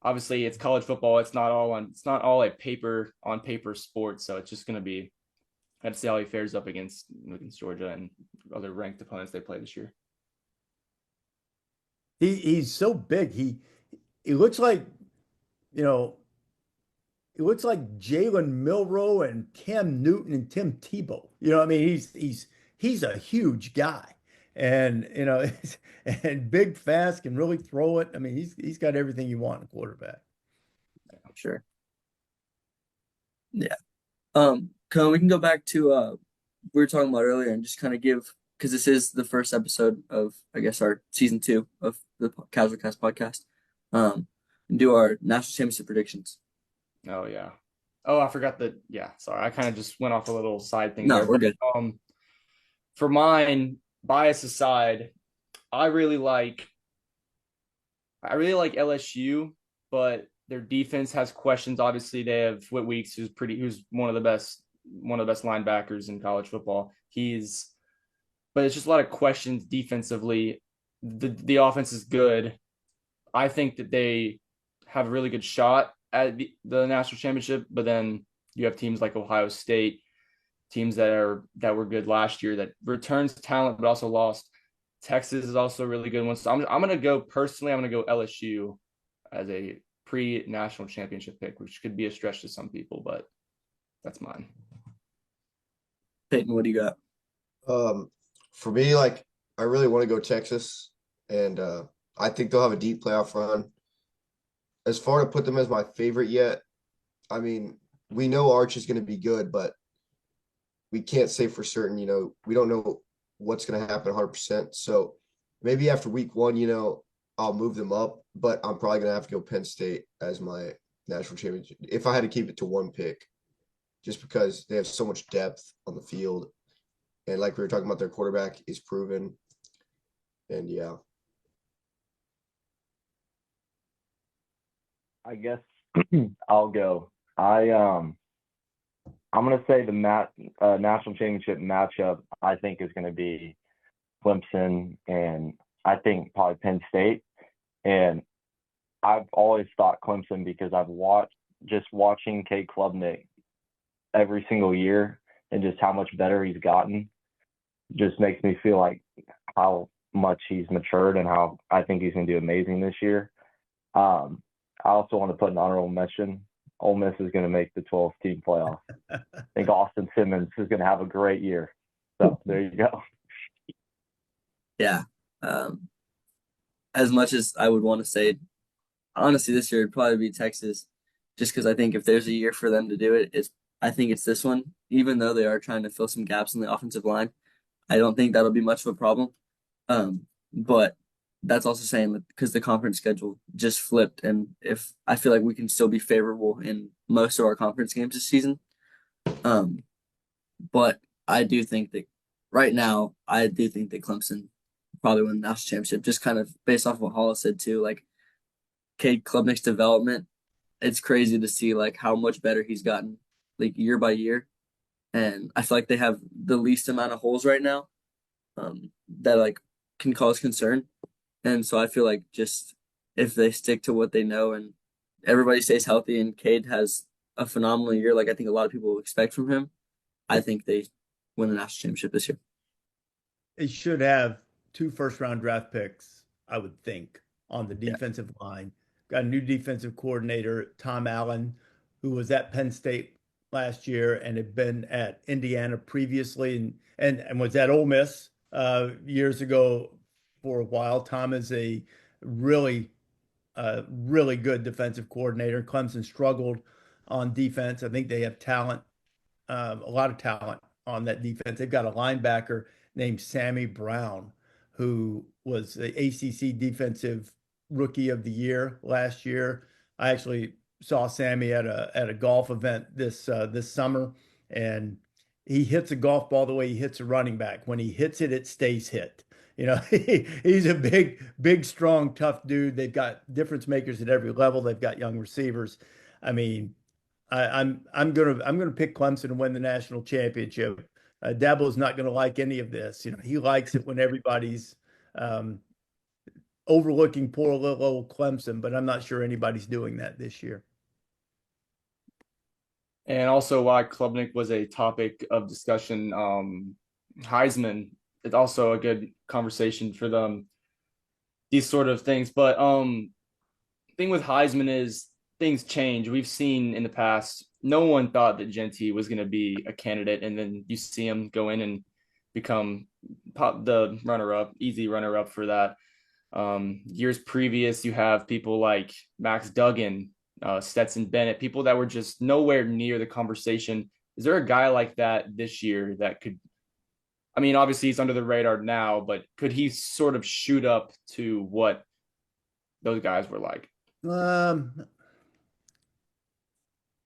obviously it's college football. It's not all a on paper sport. So it's just going to be, I have to see how he fares up against Georgia and other ranked opponents they play this year. He's so big. He looks like, it looks like Jalen Milroe and Cam Newton and Tim Tebow. I mean, he's a huge guy, and and big, fast, can really throw it. I mean, he's got everything you want in a quarterback. Sure. Yeah. We can go back to we were talking about earlier and just kind of give, because this is the first episode of, I guess, our season 2 of the Casual Cast podcast, and do our national championship predictions. Oh yeah. Oh, I forgot that. Yeah, sorry, I kind of just went off a little side thing. No, there. we're good. For mine, bias aside, I really like LSU, but their defense has questions. Obviously, they have Whit Weeks, who's one of the best linebackers in college football. But it's just a lot of questions defensively. The offense is good. I think that they have a really good shot at the national championship, but then You have teams like Ohio State, teams that were good last year that returns talent but also lost. Texas is also a really good one. So I'm gonna go personally. I'm gonna go LSU as a pre-national championship pick, which could be a stretch to some people, but that's mine. Peyton, what do you got? For me, like I really want to go Texas, and I think they'll have a deep playoff run. As far to put them as my favorite yet, I mean, we know Arch is going to be good, but we can't say for certain. We don't know what's going to happen 100%. So maybe after week one, I'll move them up, but I'm probably going to have to go Penn State as my national championship if I had to keep it to one pick, just because they have so much depth on the field. And like we were talking about, their quarterback is proven. And yeah. I guess I'll go. I'm gonna say the national championship matchup I think is gonna be Clemson and I think probably Penn State. And I've always thought Clemson because I've watching Cade Klubnik every single year and just how much better he's gotten just makes me feel like how much he's matured and how I think he's going to do amazing this year. I also want to put an honorable mention. Ole Miss is going to make the 12th team playoff. I think Austin Simmons is going to have a great year. So there you go. Yeah. As much as I would want to say, honestly, this year it'd probably be Texas, just because I think if there's a year for them to do it, I think it's this one. Even though they are trying to fill some gaps in the offensive line, I don't think that'll be much of a problem. But that's also saying that because the conference schedule just flipped, and if I feel like we can still be favorable in most of our conference games this season. But I do think that right now, I do think that Clemson probably win the national championship, just kind of based off what Hollis said too. Like Cade Klubnik's development, it's crazy to see like how much better he's gotten like year by year. And I feel like they have the least amount of holes right now that like can cause concern. And so I feel like just if they stick to what they know and everybody stays healthy and Cade has a phenomenal year, like I think a lot of people expect from him, I think they win the national championship this year. They should have 2 first-round draft picks, I would think, on the defensive line. Got a new defensive coordinator, Tom Allen, who was at Penn State last year and had been at Indiana previously and was at Ole Miss years ago for a while. Tom is a really good defensive coordinator. Clemson struggled on defense. I think they have talent, a lot of talent on that defense. They've got a linebacker named Sammy Brown, who was the ACC Defensive Rookie of the Year last year. I actually saw Sammy at a golf event this summer, and he hits a golf ball the way he hits a running back. When he hits it, it stays hit. He's a big, strong, tough dude. They've got difference makers at every level. They've got young receivers. I mean, I'm gonna pick Clemson to win the national championship. Dabo's not gonna like any of this. He likes it when everybody's overlooking poor little old Clemson, but I'm not sure anybody's doing that this year. And also why Klubnik was a topic of discussion. Heisman, it's also a good conversation for them. These sort of things, but thing with Heisman is things change. We've seen in the past, no one thought that Genty was going to be a candidate, and then you see him go in and become the runner-up, easy runner-up for that. Years previous, you have people like Max Duggan, Stetson Bennett, people that were just nowhere near the conversation. Is there a guy like that this year that could, I mean, obviously he's under the radar now, but could he sort of shoot up to what those guys were like?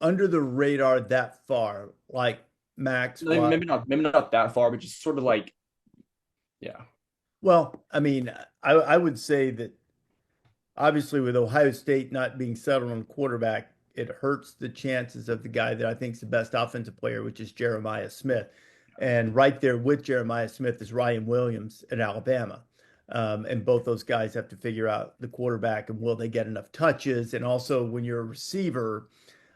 Under the radar that far, like Max. Maybe not that far, but just sort of like, yeah. Well, I mean, I would say that obviously with Ohio State not being settled on quarterback, it hurts the chances of the guy that I think is the best offensive player, which is Jeremiah Smith. And right there with Jeremiah Smith is Ryan Williams at Alabama. And both those guys have to figure out the quarterback and will they get enough touches. And also when you're a receiver,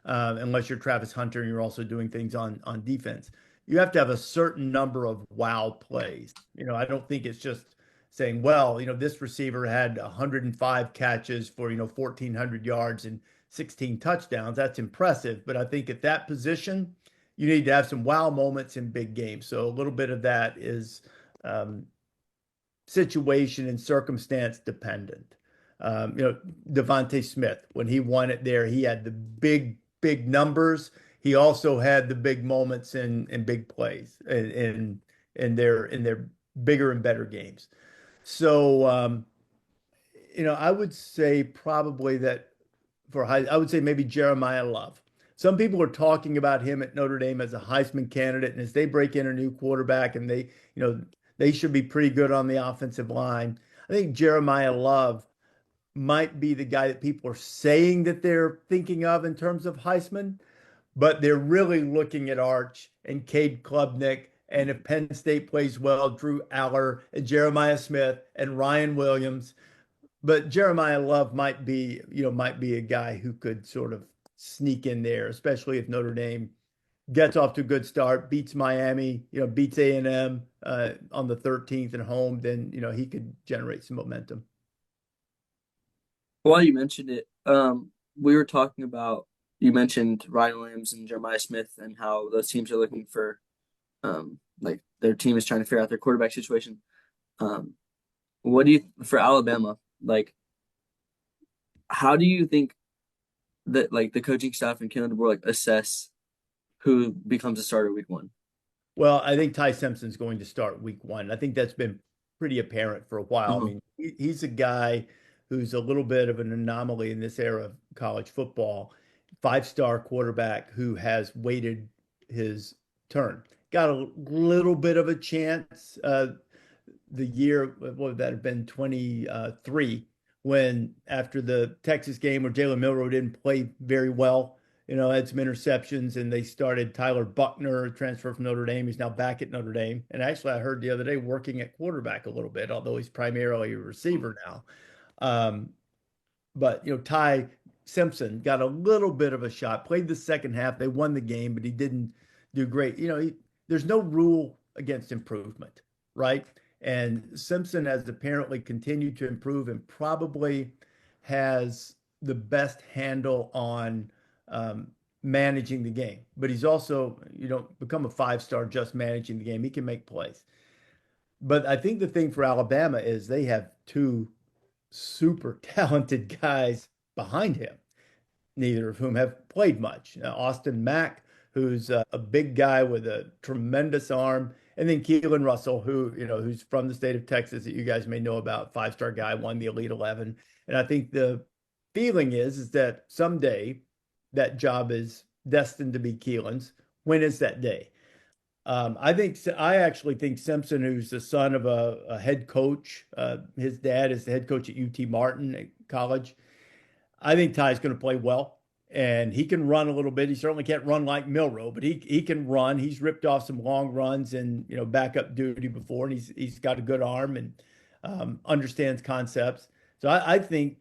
unless you're Travis Hunter and you're also doing things on defense. You have to have a certain number of wow plays. I don't think it's just saying, well, this receiver had 105 catches for, 1,400 yards and 16 touchdowns. That's impressive. But I think at that position, you need to have some wow moments in big games. So a little bit of that is situation and circumstance dependent. Devontae Smith, when he won it there, he had the big numbers. He also had the big moments in big plays in their bigger and better games. So I would say probably that I would say maybe Jeremiah Love. Some people are talking about him at Notre Dame as a Heisman candidate, and as they break in a new quarterback, and they should be pretty good on the offensive line. I think Jeremiah Love might be the guy that people are saying that they're thinking of in terms of Heisman, but they're really looking at Arch and Cade Klubnik, and if Penn State plays well, Drew Aller and Jeremiah Smith and Ryan Williams. But Jeremiah Love might be a guy who could sort of sneak in there, especially if Notre Dame gets off to a good start, beats Miami, beats A&M on the 13th at home, then he could generate some momentum. While you mentioned it, we were talking about, you mentioned Ryan Williams and Jeremiah Smith and how those teams are looking for, like their team is trying to figure out their quarterback situation. What do you, for Alabama, like, how do you think that like the coaching staff and Kalen DeBoer like assess who becomes a starter week 1? Well, I think Ty Simpson's going to start week 1. I think that's been pretty apparent for a while. I mean, he's a guy who's a little bit of an anomaly in this era of college football. 5-star quarterback who has waited his turn. Got a little bit of a chance the year, what would that have been, 23, when after the Texas game where Jalen Milroe didn't play very well, had some interceptions, and they started Tyler Buckner, transfer from Notre Dame. He's now back at Notre Dame. And actually, I heard the other day working at quarterback a little bit, although he's primarily a receiver now. But Ty Simpson got a little bit of a shot, played the second half. They won the game, but he didn't do great. There's no rule against improvement, right? And Simpson has apparently continued to improve and probably has the best handle on managing the game. But he's also, you don't become a 5-star just managing the game. He can make plays. But I think the thing for Alabama is they have 2 super talented guys behind him, neither of whom have played much. Austin Mack, who's a big guy with a tremendous arm, and then Keelan Russell, who's from the state of Texas that you guys may know about, 5-star guy, won the Elite 11. And I think the feeling is that someday that job is destined to be Keelan's. When is that day? I actually think Simpson, who's the son of a head coach, his dad is the head coach at UT Martin College. I think Ty's going to play well, and he can run a little bit. He certainly can't run like Milroe, but he can run. He's ripped off some long runs and backup duty before, and he's got a good arm and understands concepts. So I think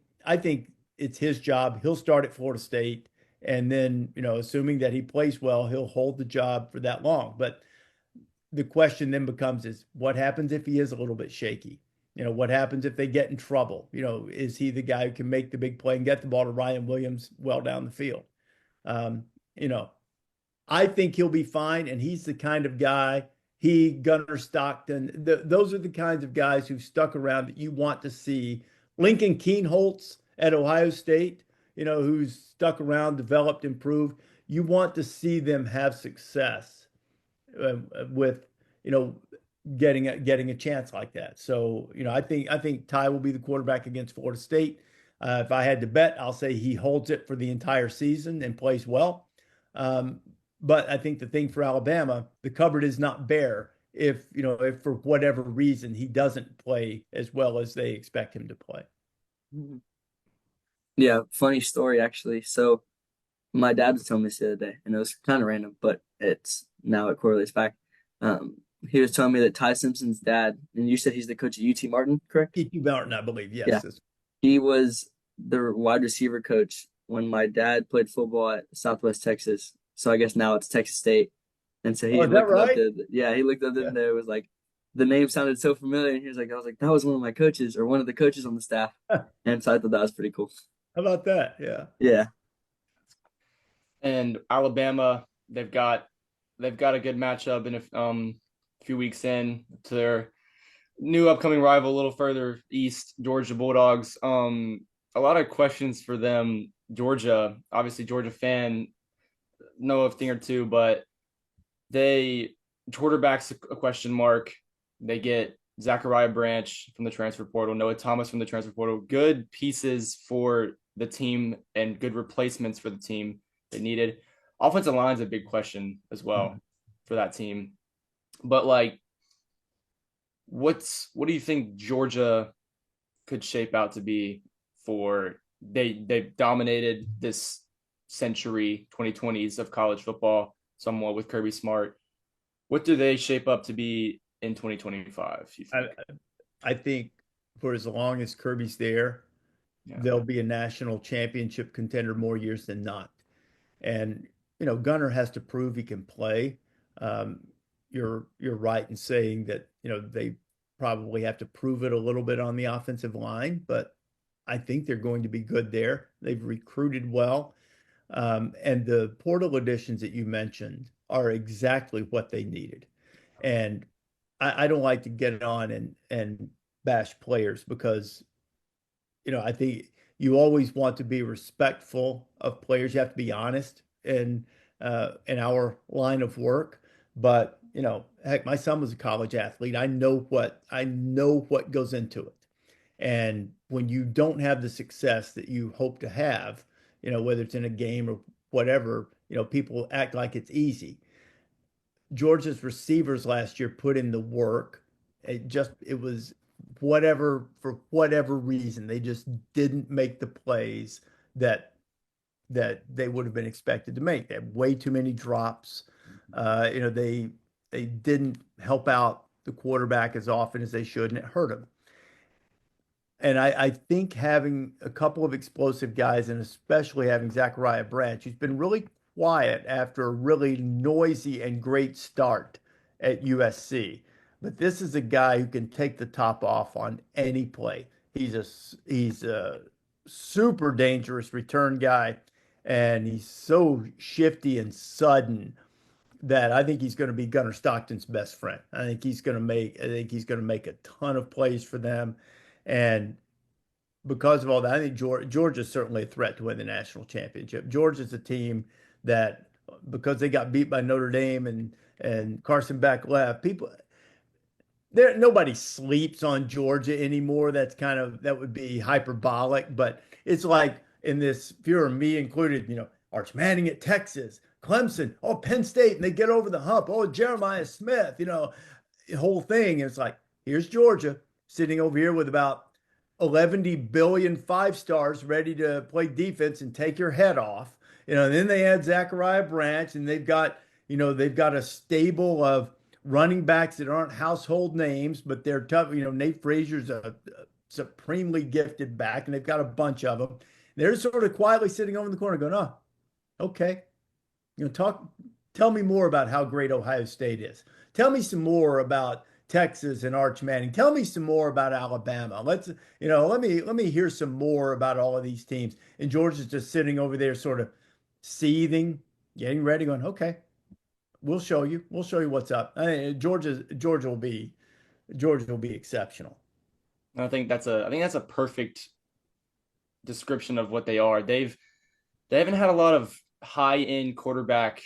it's his job. He'll start at Florida State, and then assuming that he plays well, he'll hold the job for that long. But the question then becomes is what happens if he is a little bit shaky? What happens if they get in trouble? Is he the guy who can make the big play and get the ball to Ryan Williams well down the field? I think he'll be fine, and he's the kind of guy, Gunnar Stockton, those are the kinds of guys who've stuck around that you want to see. Lincoln Kienholz at Ohio State, who's stuck around, developed, improved. You want to see them have success with getting a chance like that. So I think Ty will be the quarterback against Florida State. If I had to bet, I'll say he holds it for the entire season and plays well. But I think the thing for Alabama, the cupboard is not bare if for whatever reason he doesn't play as well as they expect him to play. Yeah, funny story actually. So my dad was telling me this the other day, and it was kind of random, but it correlates back. He was telling me that Ty Simpson's dad, and you said he's the coach at UT Martin, correct? UT Martin, I believe. Yes. Yeah. He was the wide receiver coach when my dad played football at Southwest Texas. So I guess now it's Texas State. And so Oh, he is that looked it up right? the yeah, he looked up Yeah. and it was like the name sounded so familiar and he was like, I was like, that was one of my coaches or one of the coaches on the staff. How And so I thought that was pretty cool. about that? Yeah. Yeah. And Alabama, they've got a good matchup in a few weeks in to their new upcoming rival a little further east, Georgia Bulldogs. A lot of questions for them. Georgia, obviously Georgia fan, know a thing or two, but they quarterback's a question mark. They get Zachariah Branch from the transfer portal, Noah Thomas from the transfer portal. Good pieces for the team and good replacements for the team they needed. Offensive line's a big question as well for that team. But like, what do you think Georgia could shape out to be for they've dominated this century 2020s of college football somewhat with Kirby Smart. What do they shape up to be in 2025, you I, think? I think for as long as Kirby's there, Yeah. they'll be a national championship contender more years than not. And Gunner has to prove he can play. Um, you're right in saying that they probably have to prove it a little bit on the offensive line, but I think they're going to be good there. They've recruited well, and the portal additions that you mentioned are exactly what they needed. And I don't like to get on and bash players because I think you always want to be respectful of players. You have to be honest in our line of work. But heck, my son was a college athlete. I know what goes into it. And when you don't have the success that you hope to have, whether it's in a game or whatever, people act like it's easy. Georgia's receivers last year put in the work. It was whatever for whatever reason they just didn't make the plays that they would have been expected to make. They had way too many drops. They didn't help out the quarterback as often as they should, and it hurt them. And I think having a couple of explosive guys, and especially having Zachariah Branch, who's been really quiet after a really noisy and great start at USC. But this is a guy who can take the top off on any play. He's a super dangerous return guy, and he's so shifty and sudden that I think he's going to be Gunnar Stockton's best friend. I think he's going to make a ton of plays for them. And because of all that, I think Georgia's certainly a threat to win the national championship. Georgia's a team that, because they got beat by Notre Dame and Carson Beck left, nobody sleeps on Georgia anymore. That would be hyperbolic, but it's like in this, if you're me included, Arch Manning at Texas, Clemson, oh, Penn State, and they get over the hump. Oh, Jeremiah Smith, the whole thing. And it's like, here's Georgia sitting over here with about 11 billion five-stars ready to play defense and take your head off. And then they add Zachariah Branch, and they've got a stable of running backs that aren't household names, but they're tough. Nate Frazier's a supremely gifted back, and they've got a bunch of them. They're sort of quietly sitting over in the corner going, oh, okay. Tell me more about how great Ohio State is. Tell me some more about Texas and Arch Manning. Tell me some more about Alabama. Let me hear some more about all of these teams. And Georgia's just sitting over there sort of seething, getting ready, going, okay, we'll show you. We'll show you what's up. Georgia will be exceptional. I think that's a perfect description of what they are. They haven't had a lot of high end quarterback.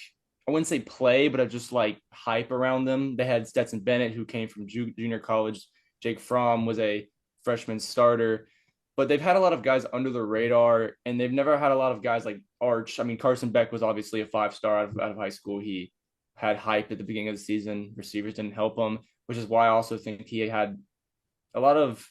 I wouldn't say play, but just like hype around them. They had Stetson Bennett, who came from junior college. Jake Fromm was a freshman starter, but they've had a lot of guys under the radar, and they've never had a lot of guys like Arch. I mean, Carson Beck was obviously a 5-star out of high school. He had hype at the beginning of the season. Receivers didn't help him, which is why I also think he had a lot of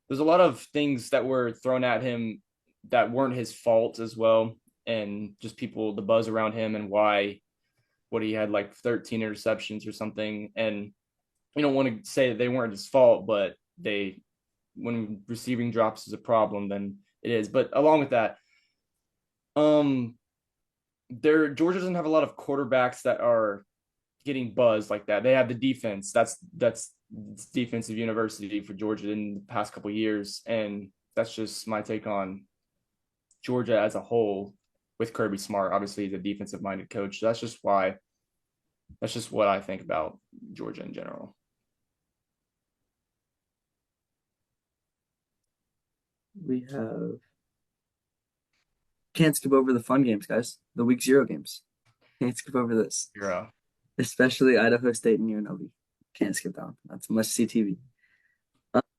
there's a lot of things that were thrown at him that weren't his fault as well. And just people, the buzz around him and what he had like 13 interceptions or something. And you don't want to say that they weren't his fault, but when receiving drops is a problem, then it is. But along with that, Um, Georgia doesn't have a lot of quarterbacks that are getting buzzed like that. They have the defense. That's defensive university for Georgia in the past couple of years, and that's just my take on Georgia as a whole. With Kirby Smart, obviously he's a defensive minded coach. So that's just what I think about Georgia in general. We have can't skip over the fun games, guys. The week 0 games. Can't skip over this. You're Especially Idaho State and UNLV. Can't skip that one. That's must-see TV.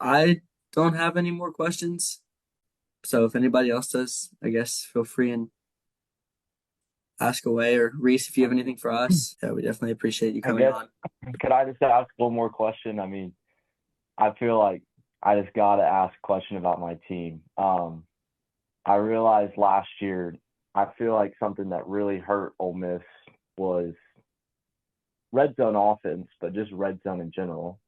I don't have any more questions. So if anybody else does, I guess feel free and ask away. Or Reese, if you have anything for us, yeah, we definitely appreciate you coming on. Could I just ask one more question? I mean, I feel like I just got to ask a question about my team. I realized last year, I feel like something that really hurt Ole Miss was red zone offense, but just red zone in general.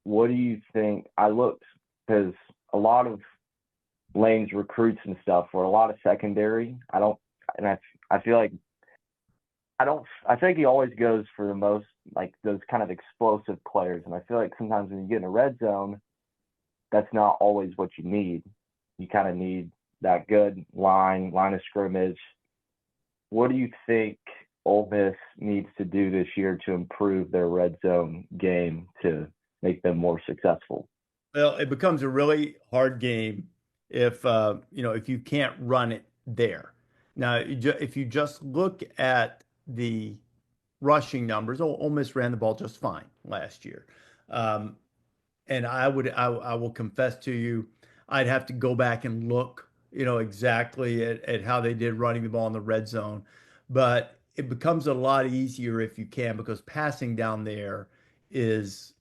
What do you think? I looked because a lot of Lane's recruits and stuff were a lot of secondary. I feel like I think he always goes for the most like those kind of explosive players. And I feel like sometimes when you get in a red zone, that's not always what you need. You kind of need that good line of scrimmage. What do you think Ole Miss needs to do this year to improve their red zone game to make them more successful? Well, it becomes a really hard game if if you can't run it there. Now, if you just look at the rushing numbers, Ole Miss ran the ball just fine last year. Um, and I will confess to you, I'd have to go back and look, exactly at how they did running the ball in the red zone. But it becomes a lot easier if you can, because passing down there is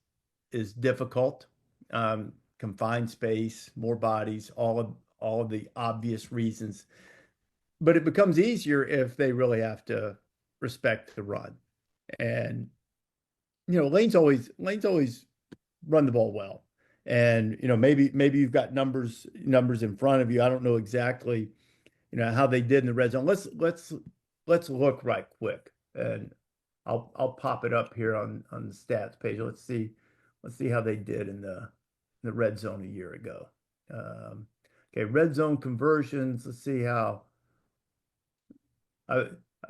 difficult. Confined space, more bodies, all of the obvious reasons. But it becomes easier if they really have to respect the run. And Lane's always run the ball well. And maybe you've got numbers in front of you. I don't know exactly how they did in the red zone. Let's look right quick, and I'll pop it up here on the stats page. Let's see how they did in the red zone a year ago. Okay, red zone conversions. Let's see how. Uh,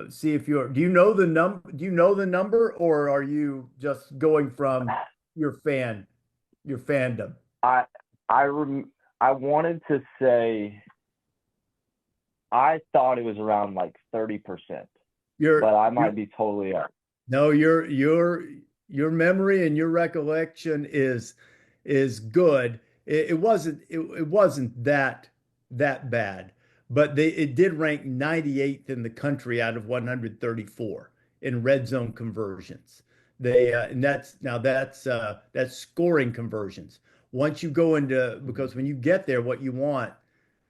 See if do you know the number? Do you know the number, or are you just going from your fandom? I I wanted to say I thought it was around like 30%, but I might be totally up. No, your memory and your recollection is good. It wasn't that bad, but it did rank 98th in the country out of 134 in red zone conversions. And that's scoring conversions. Once you go into, because when you get there, what you want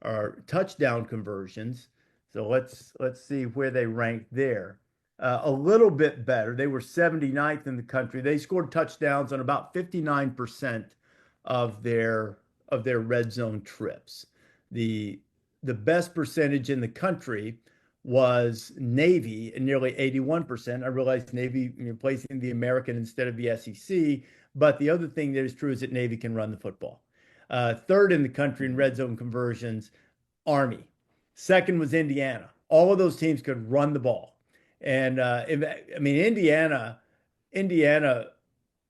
are touchdown conversions. So let's see where they ranked there. A little bit better. They were 79th in the country. They scored touchdowns on about 59% of their red zone trips. The the best percentage in the country was Navy at nearly 81%. I realize Navy placing the American instead of the SEC, but the other thing that is true is that Navy can run the football. Third in the country in red zone conversions, Army. Second was Indiana. All of those teams could run the ball. And I mean, Indiana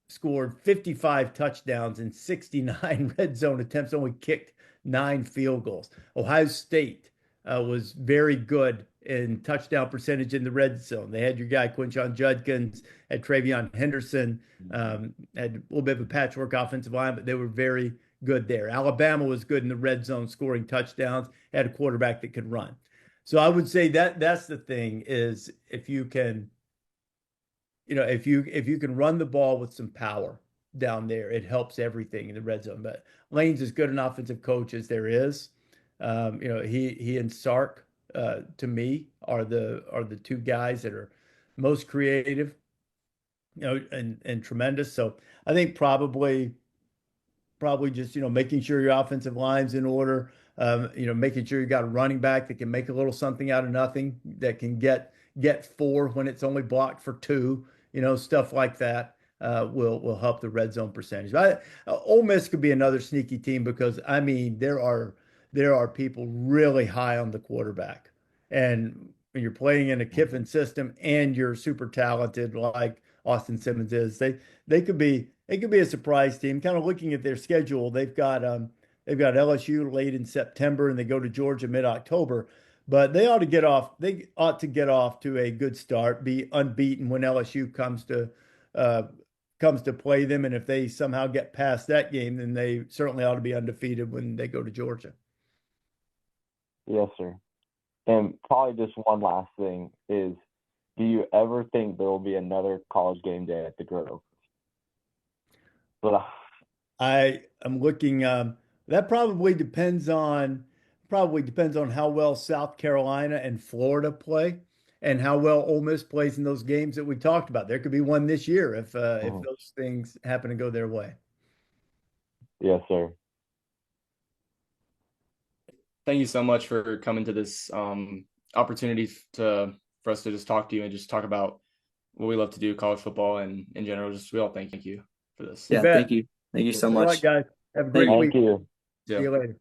scored 55 touchdowns in 69 red zone attempts, only kicked 9 field goals. Ohio State was very good in touchdown percentage in the red zone. They had your guy Quinshon Judkins, had Travion Henderson, had a little bit of a patchwork offensive line, but they were very good there. Alabama was good in the red zone, scoring touchdowns, had a quarterback that could run. So I would say that's the thing is if you can, if you can run the ball with some power down there, it helps everything in the red zone. But Lane's as good an offensive coach as there is. He and Sark to me are the two guys that are most creative, and tremendous. So I think probably just making sure your offensive line's in order, Making sure you got a running back that can make a little something out of nothing, that can get 4 when it's only blocked for 2, stuff like that. Will help the red zone percentage. Ole Miss could be another sneaky team because I mean there are people really high on the quarterback, and when you're playing in a Kiffin system and you're super talented like Austin Simmons is, they could be a surprise team. Kind of looking at their schedule, they've got LSU late in September and they go to Georgia mid-October. But they ought to get off. They ought to get off to a good start, be unbeaten when LSU comes to play them. And if they somehow get past that game, then they certainly ought to be undefeated when they go to Georgia. Yes, sir. And probably just one last thing is, do you ever think there will be another college game day at the Grove? But I am looking. That probably depends on how well South Carolina and Florida play, and how well Ole Miss plays in those games that we talked about. There could be one this year if those things happen to go their way. yes, sir. Thank you so much for coming to this opportunity for us to just talk to you and just talk about what we love to do, college football, and in general. Just we all thank you for this. Yeah, bet. thank you. Thank you so All right, much. guys. Have a great Thank week. Thank you. See you later.